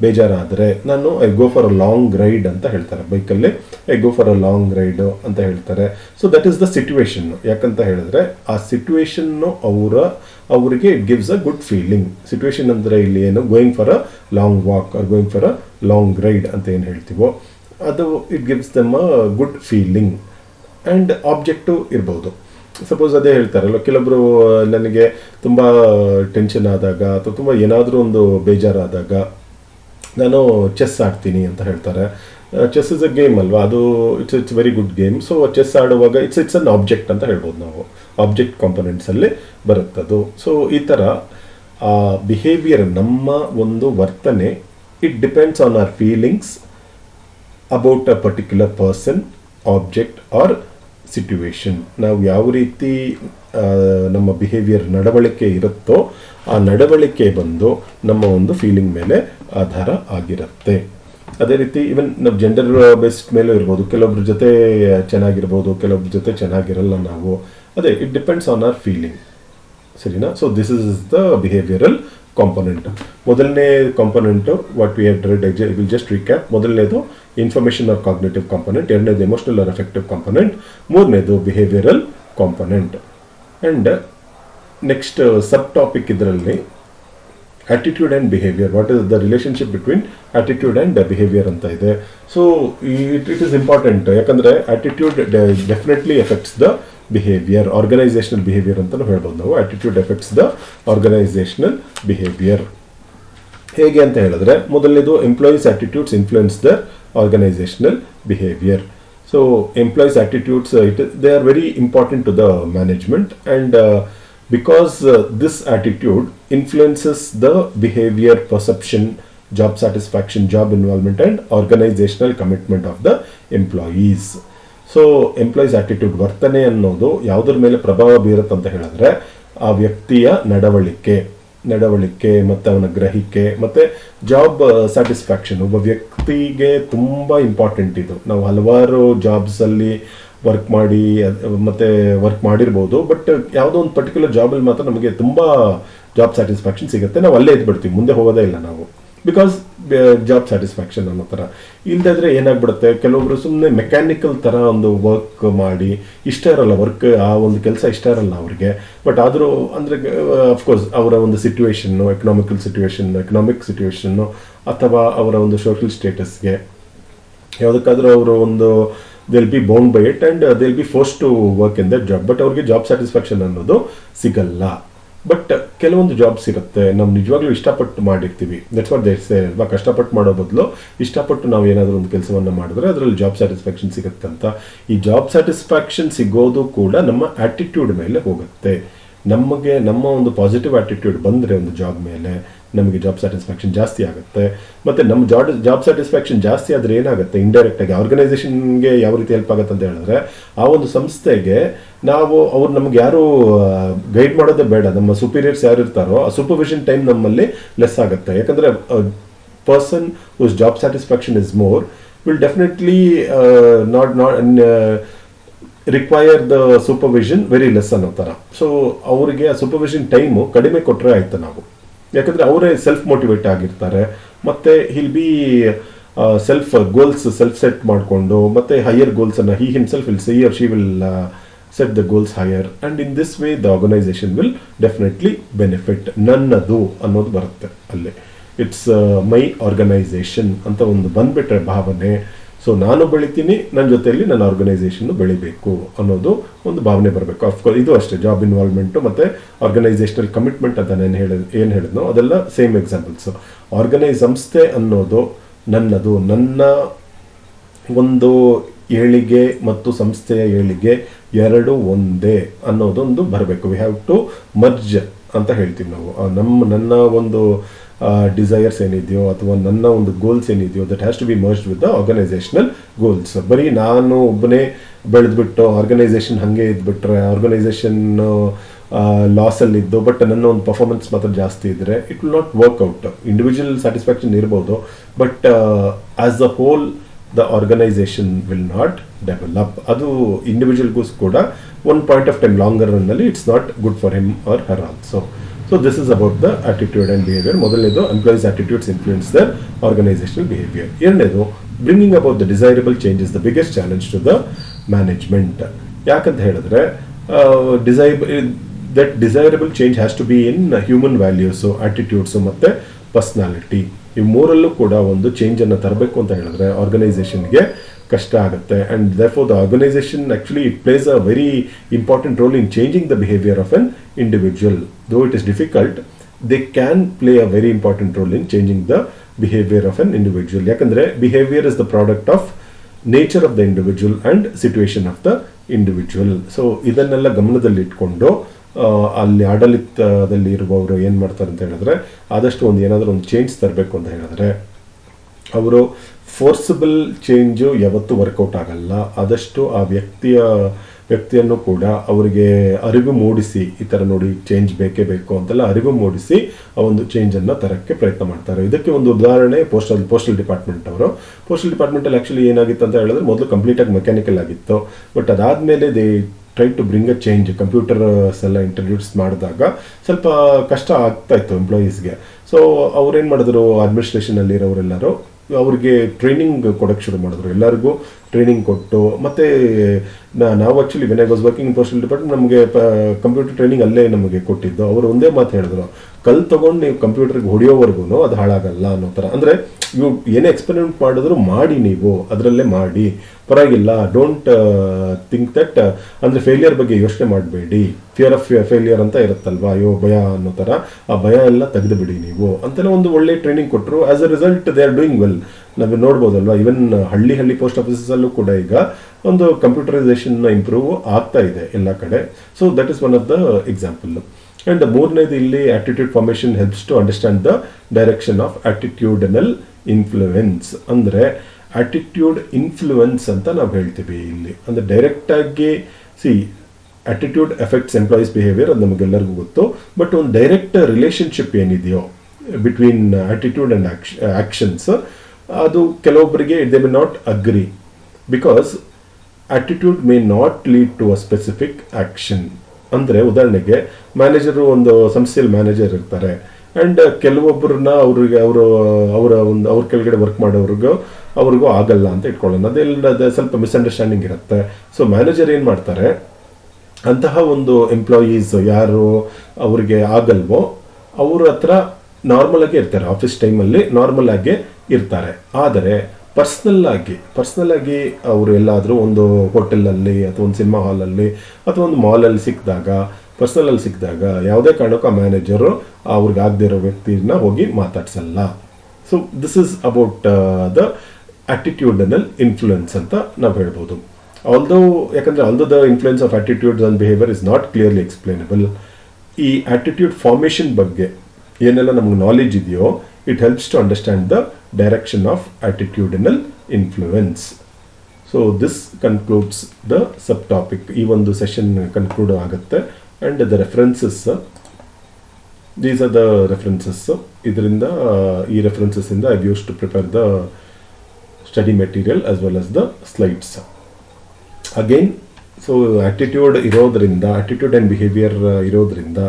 ಬೇಜಾರಾದರೆ ನಾನು I go for a long ride ಅಂತ ಹೇಳ್ತಾರೆ. ಬೈಕಲ್ಲಿ I go for a long ride ಅಂತ ಹೇಳ್ತಾರೆ. So that is the situation. ಯಾಕಂತ ಹೇಳಿದ್ರೆ ಆ ಸಿಚುವೇಶನ್ನು ಅವರಿಗೆ it gives a good feeling. Situation ಅಂದರೆ ಇಲ್ಲಿ ಏನು, going for a long walk or going for a long ride ಅಂತ ಏನು ಹೇಳ್ತೀವೋ ಅದು it gives them a good feeling. And object ಇರ್ಬೋದು. ಸಪೋಸ್ ಅದೇ ಹೇಳ್ತಾರಲ್ಲ, ಕೆಲವೊಬ್ಬರು ನನಗೆ ತುಂಬ ಟೆನ್ಷನ್ ಆದಾಗ ಅಥವಾ ತುಂಬ ಏನಾದರೂ ಒಂದು ಬೇಜಾರಾದಾಗ ನಾನು ಚೆಸ್ ಆಡ್ತೀನಿ ಅಂತ ಹೇಳ್ತಾರೆ. ಚೆಸ್ ಇಸ್ ಅ ಗೇಮ್ ಅಲ್ವಾ, ಅದು it's very good game. So chess ಆಡುವಾಗ ಇಟ್ಸ್ ಅನ್ ಆಬ್ಜೆಕ್ಟ್ ಅಂತ ಹೇಳ್ಬೋದು ನಾವು. ಆಬ್ಜೆಕ್ಟ್ ಕಾಂಪೊನೆಂಟ್ಸಲ್ಲಿ ಬರುತ್ತದು. ಸೊ ಈ ಥರ ಬಿಹೇವಿಯರ್, ನಮ್ಮ ಒಂದು ವರ್ತನೆ, it depends on our feelings about a particular person, object or situation. ನಾವು ಯಾವ ರೀತಿ ನಮ್ಮ ಬಿಹೇವಿಯರ್ ನಡವಳಿಕೆ ಇರುತ್ತೋ ಆ ನಡವಳಿಕೆ ಬಂದು ನಮ್ಮ ಒಂದು ಫೀಲಿಂಗ್ ಮೇಲೆ ಆಧಾರ ಆಗಿರುತ್ತೆ. ಅದೇ ರೀತಿ ಈವನ್ ನಾವು ಜೆಂಡರ್ ಬೇಸ್ಡ್ ಮೇಲೂ ಇರ್ಬೋದು. ಕೆಲವೊಬ್ರ ಜೊತೆ ಚೆನ್ನಾಗಿರ್ಬೋದು, ಕೆಲವೊಬ್ರ ಜೊತೆ ಚೆನ್ನಾಗಿರಲ್ಲ ನಾವು. ಅದೇ ಇಟ್ ಡಿಪೆಂಡ್ಸ್ ಆನ್ ಅವರ್ ಫೀಲಿಂಗ್. ಸರಿನಾ? So this is the behavioural component. ಮೊದಲನೇ component what we had read, will just recap. ಮೊದಲನೇದು ಇನ್ಫಾರ್ಮೇಷನ್ ಆರ್ ಕಾಗ್ನಿಟಿವ್ ಕಾಂಪೊನೆಂಟ್, ಎರಡನೇದು ಎಮೋಷನಲ್ ಆರ್ ಅಫೆಕ್ಟಿವ್ ಕಾಂಪೊನೆಂಟ್, ಮೂರನೇದು behavioural component. And next sub topic ಇದರಲ್ಲಿ attitude and behaviour. What is the relationship between attitude and behaviour ಅಂತ ಇದೆ. So it is important. ಯಾಕಂದರೆ attitude definitely affects the behaviour, organisational behaviour ಅಂತಲೂ ಹೇಳ್ಬೋದು ನಾವು. Attitude affects the organisational behaviour. ಹೇಗೆ ಅಂತ ಹೇಳಿದ್ರೆ, ಮೊದಲನೇದು employees attitudes influence the organisational behaviour. So employees attitudes they are very important to the management, and because this attitude influences the behavior, perception, job satisfaction, job involvement and organizational commitment of the employees. So employees attitude, ವರ್ತನೆ ಅನ್ನೋದು ಯಾವುದ್ರ ಮೇಲೆ ಪ್ರಭಾವ ಬೀರುತ್ತೆ ಅಂತ ಹೇಳಿದ್ರೆ ಆ ವ್ಯಕ್ತಿಯ ನಡವಳಿಕೆ ಮತ್ತು ಅವನ ಗ್ರಹಿಕೆ ಮತ್ತು ಜಾಬ್ ಸ್ಯಾಟಿಸ್ಫ್ಯಾಕ್ಷನ್. ಒಬ್ಬ ವ್ಯಕ್ತಿಗೆ ತುಂಬ ಇಂಪಾರ್ಟೆಂಟ್ ಇದು. ನಾವು ಹಲವಾರು ಜಾಬ್ಸಲ್ಲಿ ವರ್ಕ್ ಮಾಡಿರ್ಬೋದು, ಬಟ್ ಯಾವುದೋ ಒಂದು ಪರ್ಟಿಕ್ಯುಲರ್ ಜಾಬಲ್ಲಿ ಮಾತ್ರ ನಮಗೆ ತುಂಬ ಜಾಬ್ ಸ್ಯಾಟಿಸ್ಫ್ಯಾಕ್ಷನ್ ಸಿಗುತ್ತೆ. ನಾವು ಅಲ್ಲೇ ಇದ್ಬಿಡ್ತೀವಿ, ಮುಂದೆ ಹೋಗೋದೇ ಇಲ್ಲ ನಾವು, ಬಿಕಾಸ್ ಜಾಬ್ ಸ್ಯಾಟಿಸ್ಫ್ಯಾಕ್ಷನ್ ಅನ್ನೋ ಥರ. ಇಲ್ಲದಿದ್ರೆ ಏನಾಗ್ಬಿಡುತ್ತೆ, ಕೆಲವೊಬ್ರು ಸುಮ್ಮನೆ ಮೆಕ್ಯಾನಿಕಲ್ ಥರ ಒಂದು ವರ್ಕ್ ಮಾಡಿ ಇಷ್ಟ ಇರಲ್ಲ, ವರ್ಕ್ ಆ ಒಂದು ಕೆಲಸ ಇಷ್ಟ ಇರಲ್ಲ ಅವ್ರಿಗೆ. ಬಟ್ ಆದರೂ ಅಂದರೆ ಅಫ್ಕೋರ್ಸ್ ಅವರ ಒಂದು ಸಿಚುವೇಶನ್ನು, ಎಕನಾಮಿಕ್ ಸಿಚುವೇಶನ್ನು ಅಥವಾ ಅವರ ಒಂದು ಸೋಷಿಯಲ್ ಸ್ಟೇಟಸ್ಗೆ ಯಾವುದಕ್ಕಾದರೂ ಅವರು ಒಂದು they'll be bound by it and they'll be forced to work in that job. But ಅವ್ರಿಗೆ ಜಾಬ್ ಸ್ಯಾಟಿಸ್ಫ್ಯಾಕ್ಷನ್ ಅನ್ನೋದು ಸಿಗಲ್ಲ. ಬಟ್ ಕೆಲವೊಂದು ಜಾಬ್ಸ್ ಇರುತ್ತೆ ನಾವು ನಿಜವಾಗ್ಲೂ ಇಷ್ಟಪಟ್ಟು ಮಾಡಿರ್ತೀವಿ. ದಟ್ಸ್ ವಾಟ್ ದೇ ಸೇ ಅಲ್ವಾ, ಕಷ್ಟಪಟ್ಟು ಮಾಡೋ ಬದಲು ಇಷ್ಟಪಟ್ಟು ನಾವು ಏನಾದರೂ ಒಂದು ಕೆಲಸವನ್ನು ಮಾಡಿದ್ರೆ ಅದರಲ್ಲಿ ಜಾಬ್ ಸ್ಯಾಟಿಸ್ಫ್ಯಾಕ್ಷನ್ ಸಿಗುತ್ತೆ ಅಂತ. ಈ ಜಾಬ್ ಸ್ಯಾಟಿಸ್ಫ್ಯಾಕ್ಷನ್ ಸಿಗೋದು ಕೂಡ ನಮ್ಮ ಆಟಿಟ್ಯೂಡ್ ಮೇಲೆ ಹೋಗುತ್ತೆ. ನಮಗೆ ನಮ್ಮ ಒಂದು ಪಾಸಿಟಿವ್ ಆಟಿಟ್ಯೂಡ್ ಬಂದರೆ ಒಂದು ಜಾಬ್ ಮೇಲೆ ನಮಗೆ ಜಾಬ್ ಸ್ಯಾಟಿಸ್ಫ್ಯಾಕ್ಷನ್ ಜಾಸ್ತಿ ಆಗುತ್ತೆ. ಮತ್ತು ನಮ್ಮ ಜಾಬ್ ಸ್ಯಾಟಿಸ್ಫ್ಯಾಕ್ಷನ್ ಜಾಸ್ತಿ ಆದರೆ ಏನಾಗುತ್ತೆ, ಇಂಡೈರೆಕ್ಟಾಗಿ ಆರ್ಗನೈಸೇಷನ್ಗೆ ಯಾವ ರೀತಿ ಹೆಲ್ಪ್ ಆಗುತ್ತೆ ಅಂತ ಹೇಳಿದ್ರೆ, ಆ ಒಂದು ಸಂಸ್ಥೆಗೆ ಅವ್ರು ನಮ್ಗೆ ಯಾರು ಗೈಡ್ ಮಾಡೋದೇ ಬೇಡ, ನಮ್ಮ ಸುಪೀರಿಯರ್ಸ್ ಯಾರು ಇರ್ತಾರೋ ಆ ಸೂಪರ್ವಿಷನ್ ಟೈಮ್ ನಮ್ಮಲ್ಲಿ ಲೆಸ್ ಆಗುತ್ತೆ. ಯಾಕಂದರೆ person whose job satisfaction is more will definitely require the supervision very less ಅನ್ನೋ ಥರ. ಸೊ ಅವರಿಗೆ ಆ ಸೂಪರ್ವಿಷನ್ ಟೈಮು ಕಡಿಮೆ ಕೊಟ್ಟರೆ ಆಯ್ತು ನಾವು, ಯಾಕಂದರೆ ಅವರೇ ಸೆಲ್ಫ್ ಮೋಟಿವೇಟ್ ಆಗಿರ್ತಾರೆ. ಮತ್ತು ಹಿಲ್ ಬಿ ಸೆಲ್ಫ್ ಸೆಟ್ ಮಾಡಿಕೊಂಡು ಮತ್ತು ಹೈಯರ್ ಗೋಲ್ಸನ್ನು he himself will say or she will set the goals higher, and in this way the organisation will definitely benefit. ನನ್ನದು ಅನ್ನೋದು ಬರುತ್ತೆ ಅಲ್ಲಿ. ಇಟ್ಸ್ ಮೈ ಆರ್ಗನೈಸೇಷನ್ ಅಂತ ಒಂದು ಬಂದ್ಬಿಟ್ರೆ ಭಾವನೆ. ಸೊ ನಾನು ಬೆಳಿತೀನಿ, ನನ್ನ ಜೊತೆಯಲ್ಲಿ ನನ್ನ ಆರ್ಗನೈಸೇಷನ್ ಬೆಳಿಬೇಕು ಅನ್ನೋದು ಒಂದು ಭಾವನೆ ಬರಬೇಕು. ಅಫ್ಕೋರ್ಸ್ ಇದು ಅಷ್ಟೇ, ಜಾಬ್ ಇನ್ವಾಲ್ವ್ಮೆಂಟು ಮತ್ತು ಆರ್ಗನೈಸೇಷನಲ್ ಕಮಿಟ್ಮೆಂಟ್ ಅಂತ ನಾನು ಏನು ಹೇಳಿದ್ನೋ ಅದೆಲ್ಲ ಸೇಮ್ ಎಕ್ಸಾಂಪಲ್ಸು. ಸಂಸ್ಥೆ ಅನ್ನೋದು ನನ್ನದು, ನನ್ನ ಒಂದು ಏಳಿಗೆ ಮತ್ತು ಸಂಸ್ಥೆಯ ಏಳಿಗೆ ಎರಡು ಒಂದೇ ಅನ್ನೋದೊಂದು ಬರಬೇಕು. ವಿ ಹ್ಯಾವ್ ಟು ಮರ್ಜ್ ಅಂತ ಹೇಳ್ತೀವಿ ನಾವು. ನನ್ನ ಒಂದು ಡಿಸೈರ್ಸ್ ಏನಿದೆಯೋ ಅಥವಾ ನನ್ನ ಒಂದು ಗೋಲ್ಸ್ ಏನಿದೆಯೋ that has to be merged with the organisational goals. ಬರೀ ನಾನು ಒಬ್ಬನೇ ಬೆಳೆದ್ಬಿಟ್ಟು ಆರ್ಗನೈಸೇಷನ್ ಹಾಗೆ ಇದ್ಬಿಟ್ರೆ, ಆರ್ಗನೈಸೇಷನ್ ಲಾಸಲ್ಲಿದ್ದು ಬಟ್ ನನ್ನ ಒಂದು ಪರ್ಫಾರ್ಮೆನ್ಸ್ ಮಾತ್ರ ಜಾಸ್ತಿ ಇದ್ದರೆ it will not work out. Individual satisfaction ಇರ್ಬೋದು, but as a whole the organisation will not develop. ಅದು ಇಂಡಿವಿಜುವಲ್ಗೂ ಕೂಡ one point of time longer ರನ್ನಲ್ಲಿ it's not good for him or her also. So this is about the attitude and behaviour. ಮೊದಲನೇದು employees attitudes influence the organisational behaviour. ಎರಡನೇದು bringing about the desirable changes the biggest challenge to the management. ಯಾಕಂತ ಹೇಳಿದ್ರೆ that desirable change has to be in human values, attitudes ಮತ್ತು personality. ಈ ಮೂರಲ್ಲೂ ಕೂಡ ಒಂದು ಚೇಂಜನ್ನು ತರಬೇಕು ಅಂತ ಹೇಳಿದ್ರೆ ಆರ್ಗನೈಸೇಷನ್ಗೆ ಕಷ್ಟ ಆಗುತ್ತೆ. And therefore the organisation actually it plays a very important role in changing the behaviour of an individual. Though it is difficult, they can play a very important role in changing the behaviour of an individual. ಯಾಕಂದರೆ behaviour is the product of nature of the individual and situation of the individual. So ಇದನ್ನೆಲ್ಲ ಗಮನದಲ್ಲಿಟ್ಕೊಂಡು ಅಲ್ಲಿ ಆಡಳಿತದಲ್ಲಿ ಇರುವವರು ಏನು ಮಾಡ್ತಾರೆ ಅಂತ ಹೇಳಿದ್ರೆ, ಆದಷ್ಟು ಏನಾದರೂ ಒಂದು ಚೇಂಜ್ ತರಬೇಕು ಅಂತ ಹೇಳಿದ್ರೆ ಅವರು ಫೋರ್ಸಬಲ್ ಚೇಂಜು ಯಾವತ್ತೂ ವರ್ಕೌಟ್ ಆಗಲ್ಲ. ಆದಷ್ಟು ಆ ವ್ಯಕ್ತಿಯನ್ನು ಕೂಡ ಅವರಿಗೆ ಅರಿವು ಮೂಡಿಸಿ, ಈ ಥರ ನೋಡಿ ಚೇಂಜ್ ಬೇಕೇ ಬೇಕು ಅಂತೆಲ್ಲ ಅರಿವು ಮೂಡಿಸಿ ಆ ಒಂದು ಚೇಂಜನ್ನು ತರೋಕ್ಕೆ ಪ್ರಯತ್ನ ಮಾಡ್ತಾರೆ. ಇದಕ್ಕೆ ಒಂದು ಉದಾಹರಣೆ ಪೋಸ್ಟಲ್ ಡಿಪಾರ್ಟ್ಮೆಂಟ್ ಅವರು. ಪೋಸ್ಟಲ್ ಡಿಪಾರ್ಟ್ಮೆಂಟಲ್ಲಿ ಆ್ಯಕ್ಚುಲಿ ಏನಾಗಿತ್ತು ಅಂತ ಹೇಳಿದ್ರೆ, ಮೊದಲು ಕಂಪ್ಲೀಟಾಗಿ ಮೆಕ್ಯಾನಿಕಲ್ ಆಗಿತ್ತು, ಬಟ್ ಅದಾದಮೇಲೆ they try to bring a change. Computers ಎಲ್ಲ ಇಂಟ್ರಡ್ಯೂಸ್ ಮಾಡಿದಾಗ ಸ್ವಲ್ಪ ಕಷ್ಟ ಆಗ್ತಾ ಇತ್ತು ಎಂಪ್ಲಾಯೀಸ್ಗೆ. ಸೊ ಅವ್ರೇನು ಮಾಡಿದ್ರು, ಅಡ್ಮಿನಿಸ್ಟ್ರೇಷನಲ್ಲಿ ಇರೋರೆಲ್ಲರೂ ಅವ್ರಿಗೆ ಟ್ರೈನಿಂಗ್ ಕೊಡೋಕ್ಕೆ ಶುರು ಮಾಡಿದ್ರು. ಎಲ್ಲರಿಗೂ ಟ್ರೈನಿಂಗ್ ಕೊಟ್ಟು, ಮತ್ತು ನಾವು actually when I was working in postal department ನಮಗೆ ಕಂಪ್ಯೂಟರ್ ಟ್ರೈನಿಂಗ್ ಅಲ್ಲೇ ನಮಗೆ ಕೊಟ್ಟಿದ್ದು. ಅವರು ಒಂದೇ ಮಾತು ಹೇಳಿದ್ರು, ಕಲ್ಲು ತೊಗೊಂಡು ನೀವು ಕಂಪ್ಯೂಟರ್ಗೆ ಹೊಡೆಯೋವರೆಗೂ ಅದು ಹಾಳಾಗಲ್ಲ ಅನ್ನೋ ಥರ. ಅಂದರೆ ನೀವು ಏನೇ ಎಕ್ಸ್ಪೆರಿಮೆಂಟ್ ಮಾಡಿದ್ರು ಮಾಡಿ, ನೀವು ಅದರಲ್ಲೇ ಮಾಡಿ, ಪರವಾಗಿಲ್ಲ. ಡೋಂಟ್ ಥಿಂಕ್ ದಟ್, ಅಂದರೆ ಫೇಲಿಯರ್ ಬಗ್ಗೆ ಯೋಚನೆ ಮಾಡಬೇಡಿ. ಫಿಯರ್ ಆಫ್ ಫೇಲಿಯರ್ ಅಂತ ಇರುತ್ತಲ್ವಾ, ಅಯ್ಯೋ ಭಯ ಅನ್ನೋ ಥರ, ಆ ಭಯ ಎಲ್ಲ ತೆಗೆದು ಬಿಡಿ ನೀವು ಅಂತೆಲ್ಲ ಒಂದು ಒಳ್ಳೆ ಟ್ರೈನಿಂಗ್ ಕೊಟ್ಟರು. As a result they are doing well. ನಾವು ನೋಡ್ಬೋದಲ್ವಾ, ಈವನ್ ಹಳ್ಳಿ ಪೋಸ್ಟ್ ಆಫೀಸಲ್ಲೂ ಕೂಡ ಈಗ ಒಂದು ಕಂಪ್ಯೂಟರೈಸೇಷನ್ ಇಂಪ್ರೂವ್ ಆಗ್ತಾ ಇದೆ ಎಲ್ಲ ಕಡೆ. So that is one of the example. And ಮೂರನೇದು ಇಲ್ಲಿ attitude formation helps to understand the direction of attitudinal influence. ಅಂದರೆ ಆಟಿಟ್ಯೂಡ್ ಇನ್ಫ್ಲೂಯೆನ್ಸ್ ಅಂತ ನಾವು ಹೇಳ್ತೀವಿ ಇಲ್ಲಿ. ಅಂದರೆ ಡೈರೆಕ್ಟಾಗಿ ಆಟಿಟ್ಯೂಡ್ ಎಫೆಕ್ಟ್ಸ್ ಎಂಪ್ಲಾಯೀಸ್ ಬಿಹೇವಿಯರ್, ಅದು ನಮಗೆಲ್ಲರಿಗೂ ಗೊತ್ತು. ಬಟ್ ಒಂದು ಡೈರೆಕ್ಟ್ ರಿಲೇಷನ್ಶಿಪ್ ಏನಿದೆಯೋ ಬಿಟ್ವೀನ್ ಆಟಿಟ್ಯೂಡ್ ಆ್ಯಂಡ್ ಆ್ಯಕ್ಷನ್ಸ್, ಅದು ಕೆಲವೊಬ್ಬರಿಗೆ they may not agree, because attitude may not lead to a specific action. ಅಂದರೆ ಉದಾಹರಣೆಗೆ ಮ್ಯಾನೇಜರು, ಒಂದು ಸಂಸ್ಥೆಯಲ್ಲಿ ಮ್ಯಾನೇಜರ್ ಇರ್ತಾರೆ, ಆ್ಯಂಡ್ ಕೆಲವೊಬ್ಬರನ್ನ ಅವ್ರ ಕೆಳಗಡೆ ವರ್ಕ್ ಅವ್ರಿಗೂ ಆಗಲ್ಲ ಅಂತ ಇಟ್ಕೊಳ್ಳೋಣ. ಅದೆಲ್ಲ ಸ್ವಲ್ಪ ಮಿಸ್ಅಂಡರ್ಸ್ಟ್ಯಾಂಡಿಂಗ್ ಇರುತ್ತೆ. ಸೊ ಮ್ಯಾನೇಜರ್ ಏನು ಮಾಡ್ತಾರೆ, ಅಂತಹ ಒಂದು ಎಂಪ್ಲಾಯೀಸ್ ಯಾರು ಅವ್ರಿಗೆ ಆಗಲ್ವೋ ಅವ್ರ ಹತ್ರ ನಾರ್ಮಲ್ ಆಗಿ ಇರ್ತಾರೆ, ಆಫೀಸ್ ಟೈಮಲ್ಲಿ ನಾರ್ಮಲ್ ಆಗಿ ಇರ್ತಾರೆ. ಆದರೆ ಪರ್ಸ್ನಲ್ ಆಗಿ ಅವರು ಎಲ್ಲಾದರೂ ಒಂದು ಹೋಟೆಲಲ್ಲಿ ಅಥವಾ ಒಂದು ಸಿನಿಮಾ ಹಾಲಲ್ಲಿ ಅಥವಾ ಒಂದು ಮಾಲಲ್ಲಿ ಸಿಕ್ಕಿದಾಗ ಯಾವುದೇ ಕಾರಣಕ್ಕೂ ಆ ಮ್ಯಾನೇಜರು ಅವ್ರಿಗೆ ಆಗದಿರೋ ವ್ಯಕ್ತಿನ ಹೋಗಿ ಮಾತಾಡ್ಸಲ್ಲ. So this is about the attitudinal influence ಅಂತ ನಾವು ಹೇಳ್ಬೋದು. Although the influence of attitudes on behaviour is not clearly explainable. ಈ ಆಟಿಟ್ಯೂಡ್ ಫಾರ್ಮೇಷನ್ ಬಗ್ಗೆ ಏನೆಲ್ಲ ನಮ್ಗೆ ನಾಲೆಜ್ ಇದೆಯೋ, it helps to understand the direction of attitudinal influence. So this concludes the sub topic. ಈ ಒಂದು ಸೆಷನ್ ಕನ್ಕ್ಲೂಡ್ ಆಗುತ್ತೆ. And the references, these are the references. ಇದರಿಂದ ಈ ರೆಫರೆನ್ಸಸ್ಸಿಂದ I use to prepare the study material as well as the slides. Again, so attitude and behaviour ಇರೋದ್ರಿಂದ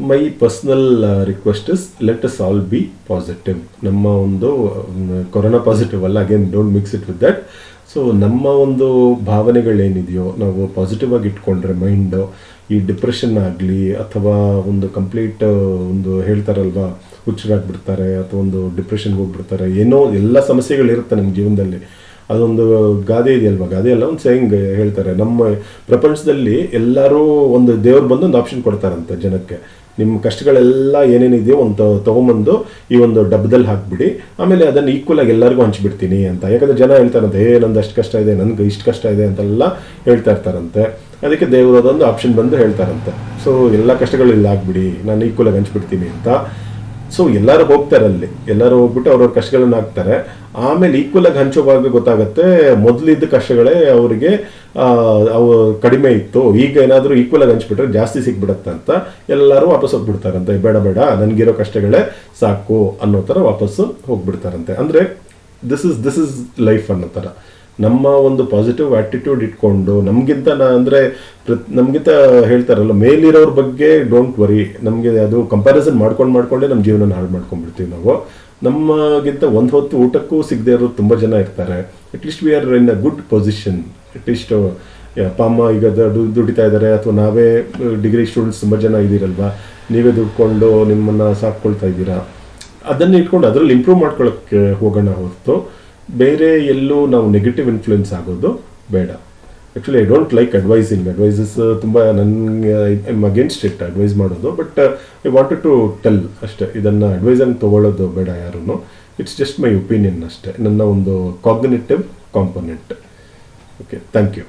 my personal request is let us all be positive. ನಮ್ಮ ಒಂದು corona positive ಅಲ್ಲ, again don't mix it with that. So ನಮ್ಮ ಒಂದು ಭಾವನೆಗಳೇನಿದೆಯೋ ನಾವು positive ಆಗಿ ಇಟ್ಕೊಂಡ್ರೆ mind, ಈ ಡಿಪ್ರೆಷನ್ ಆಗಲಿ ಅಥವಾ ಒಂದು ಕಂಪ್ಲೀಟ್ ಒಂದು ಹೇಳ್ತಾರಲ್ವಾ ಹುಚ್ಚರಾಗ್ಬಿಡ್ತಾರೆ ಅಥವಾ ಒಂದು ಡಿಪ್ರೆಷನ್ಗೆ ಹೋಗ್ಬಿಡ್ತಾರೆ, ಏನೋ ಎಲ್ಲ ಸಮಸ್ಯೆಗಳಿರುತ್ತೆ ನಮ್ಮ ಜೀವನದಲ್ಲಿ. ಅದೊಂದು ಗಾದೆ ಇದೆಯಲ್ವಾ, ಗಾದೆ ಅಲ್ಲ, ಒಂದು ಸೇಯಿಂಗ್ ಹೇಳ್ತಾರೆ, ನಮ್ಮ ಪ್ರಪಂಚದಲ್ಲಿ ಎಲ್ಲರೂ ಒಂದು ದೇವ್ರು ಬಂದು ಒಂದು ಆಪ್ಷನ್ ಕೊಡ್ತಾರಂತೆ ಜನಕ್ಕೆ, ನಿಮ್ಮ ಕಷ್ಟಗಳೆಲ್ಲ ಏನೇನಿದೆಯೋ ಒಂದು ತೊಗೊಂಬಂದು ಈ ಒಂದು ಡಬ್ಬದಲ್ಲಿ ಹಾಕ್ಬಿಡಿ, ಆಮೇಲೆ ಅದನ್ನು ಈಕ್ವಲ್ ಆಗಿ ಎಲ್ಲರಿಗೂ ಹಂಚ್ಬಿಡ್ತೀನಿ ಅಂತ. ಯಾಕಂದ್ರೆ ಜನ ಹೇಳ್ತಾರಂತೆ, ನಂದು ಅಷ್ಟು ಕಷ್ಟ ಇದೆ, ನನಗೆ ಇಷ್ಟು ಕಷ್ಟ ಇದೆ ಅಂತೆಲ್ಲ ಹೇಳ್ತಾ ಇರ್ತಾರಂತೆ. ಅದಕ್ಕೆ ದೇವರು ಅದೊಂದು ಆಪ್ಷನ್ ಬಂದು ಹೇಳ್ತಾರಂತೆ, ಸೊ ಎಲ್ಲ ಕಷ್ಟಗಳು ಇಲ್ಲಿ ಹಾಕ್ಬಿಡಿ, ನಾನು ಈಕ್ವಲ್ ಆಗಿ ಹಂಚ್ಬಿಡ್ತೀನಿ ಅಂತ. ಸೊ ಎಲ್ಲರೂ ಹೋಗ್ತಾರೆ, ಅಲ್ಲಿ ಎಲ್ಲರೂ ಹೋಗ್ಬಿಟ್ಟು ಅವ್ರವ್ರ ಕಷ್ಟಗಳನ್ನ ಹಾಕ್ತಾರೆ. ಆಮೇಲೆ ಈಕ್ವಲ್ ಆಗಿ ಹಂಚೋವಾಗ ಗೊತ್ತಾಗುತ್ತೆ, ಮೊದಲಿದ್ದ ಕಷ್ಟಗಳೇ ಅವರಿಗೆ ಅವು ಕಡಿಮೆ ಇತ್ತು, ಈಗ ಏನಾದರೂ ಈಕ್ವಲ್ ಆಗಿ ಹಂಚ್ಬಿಟ್ರೆ ಜಾಸ್ತಿ ಸಿಕ್ಬಿಡತ್ತೆ ಅಂತ ಎಲ್ಲರೂ ವಾಪಸ್ ಹೋಗ್ಬಿಡ್ತಾರಂತೆ. ಬೇಡ ಬೇಡ, ನನಗಿರೋ ಕಷ್ಟಗಳೇ ಸಾಕು ಅನ್ನೋ ಥರ ವಾಪಸ್ಸು ಹೋಗ್ಬಿಡ್ತಾರಂತೆ. ಅಂದರೆ ದಿಸ್ ಇಸ್ ಲೈಫ್ ಅನ್ನೋ ಥರ. ನಮ್ಮ ಒಂದು ಪಾಸಿಟಿವ್ ಆಟಿಟ್ಯೂಡ್ ಇಟ್ಕೊಂಡು ನಮಗಿಂತ ನಮಗಿಂತ ಹೇಳ್ತಾರಲ್ಲ, ಮೇಲಿರೋರ ಬಗ್ಗೆ ಡೋಂಟ್ ವರಿ, ನಮಗೆ ಅದು ಕಂಪ್ಯಾರಿಸನ್ ಮಾಡ್ಕೊಂಡೇ ನಮ್ಮ ಜೀವನ ಹಾಳು ಮಾಡ್ಕೊಂಡ್ಬಿಡ್ತೀವಿ ನಾವು. ನಮಗಿಂತ ಒಂದು ಹೊತ್ತು ಊಟಕ್ಕೂ ಸಿಗದೆ ಇರೋರು ತುಂಬ ಜನ ಇರ್ತಾರೆ. At least we are in a good position. At least ಅಪ್ಪ ಅಮ್ಮ ಈಗ ದುಡಿತಾ ಇದ್ದಾರೆ, ಅಥವಾ ನಾವೇ ಡಿಗ್ರಿ ಸ್ಟೂಡೆಂಟ್ಸ್ ತುಂಬ ಜನ ಇದ್ದೀರಲ್ವಾ, ನೀವೇ ದುಡ್ಕೊಂಡು ನಿಮ್ಮನ್ನು ಸಾಕ್ಕೊಳ್ತಾ ಇದ್ದೀರಾ. ಅದನ್ನು ಇಟ್ಕೊಂಡು ಅದರಲ್ಲಿ ಇಂಪ್ರೂವ್ ಮಾಡ್ಕೊಳ್ಳೋಕ್ಕೆ ಹೋಗೋಣ ಹೊರತು ಬೇರೆ ಎಲ್ಲೂ ನಾವು ನೆಗೆಟಿವ್ ಇನ್ಫ್ಲುಯೆನ್ಸ್ ಆಗೋದು ಬೇಡ. Actually I don't like advices ತುಂಬ ನನಗೆ ಐಮ್ ಅಗೇನ್ಸ್ಟ್ ಇಟ್ ಅಡ್ವೈಸ್ ಮಾಡೋದು. But I wanted to tell ಅಷ್ಟೇ, ಇದನ್ನು ಅಡ್ವೈಸನ್ನು ತೊಗೊಳ್ಳೋದು ಬೇಡ ಯಾರೂ. ಇಟ್ಸ್ ಜಸ್ಟ್ ಮೈ ಒಪಿನಿಯನ್ ಅಷ್ಟೇ, ನನ್ನ ಒಂದು cognitive component. Okay, thank you.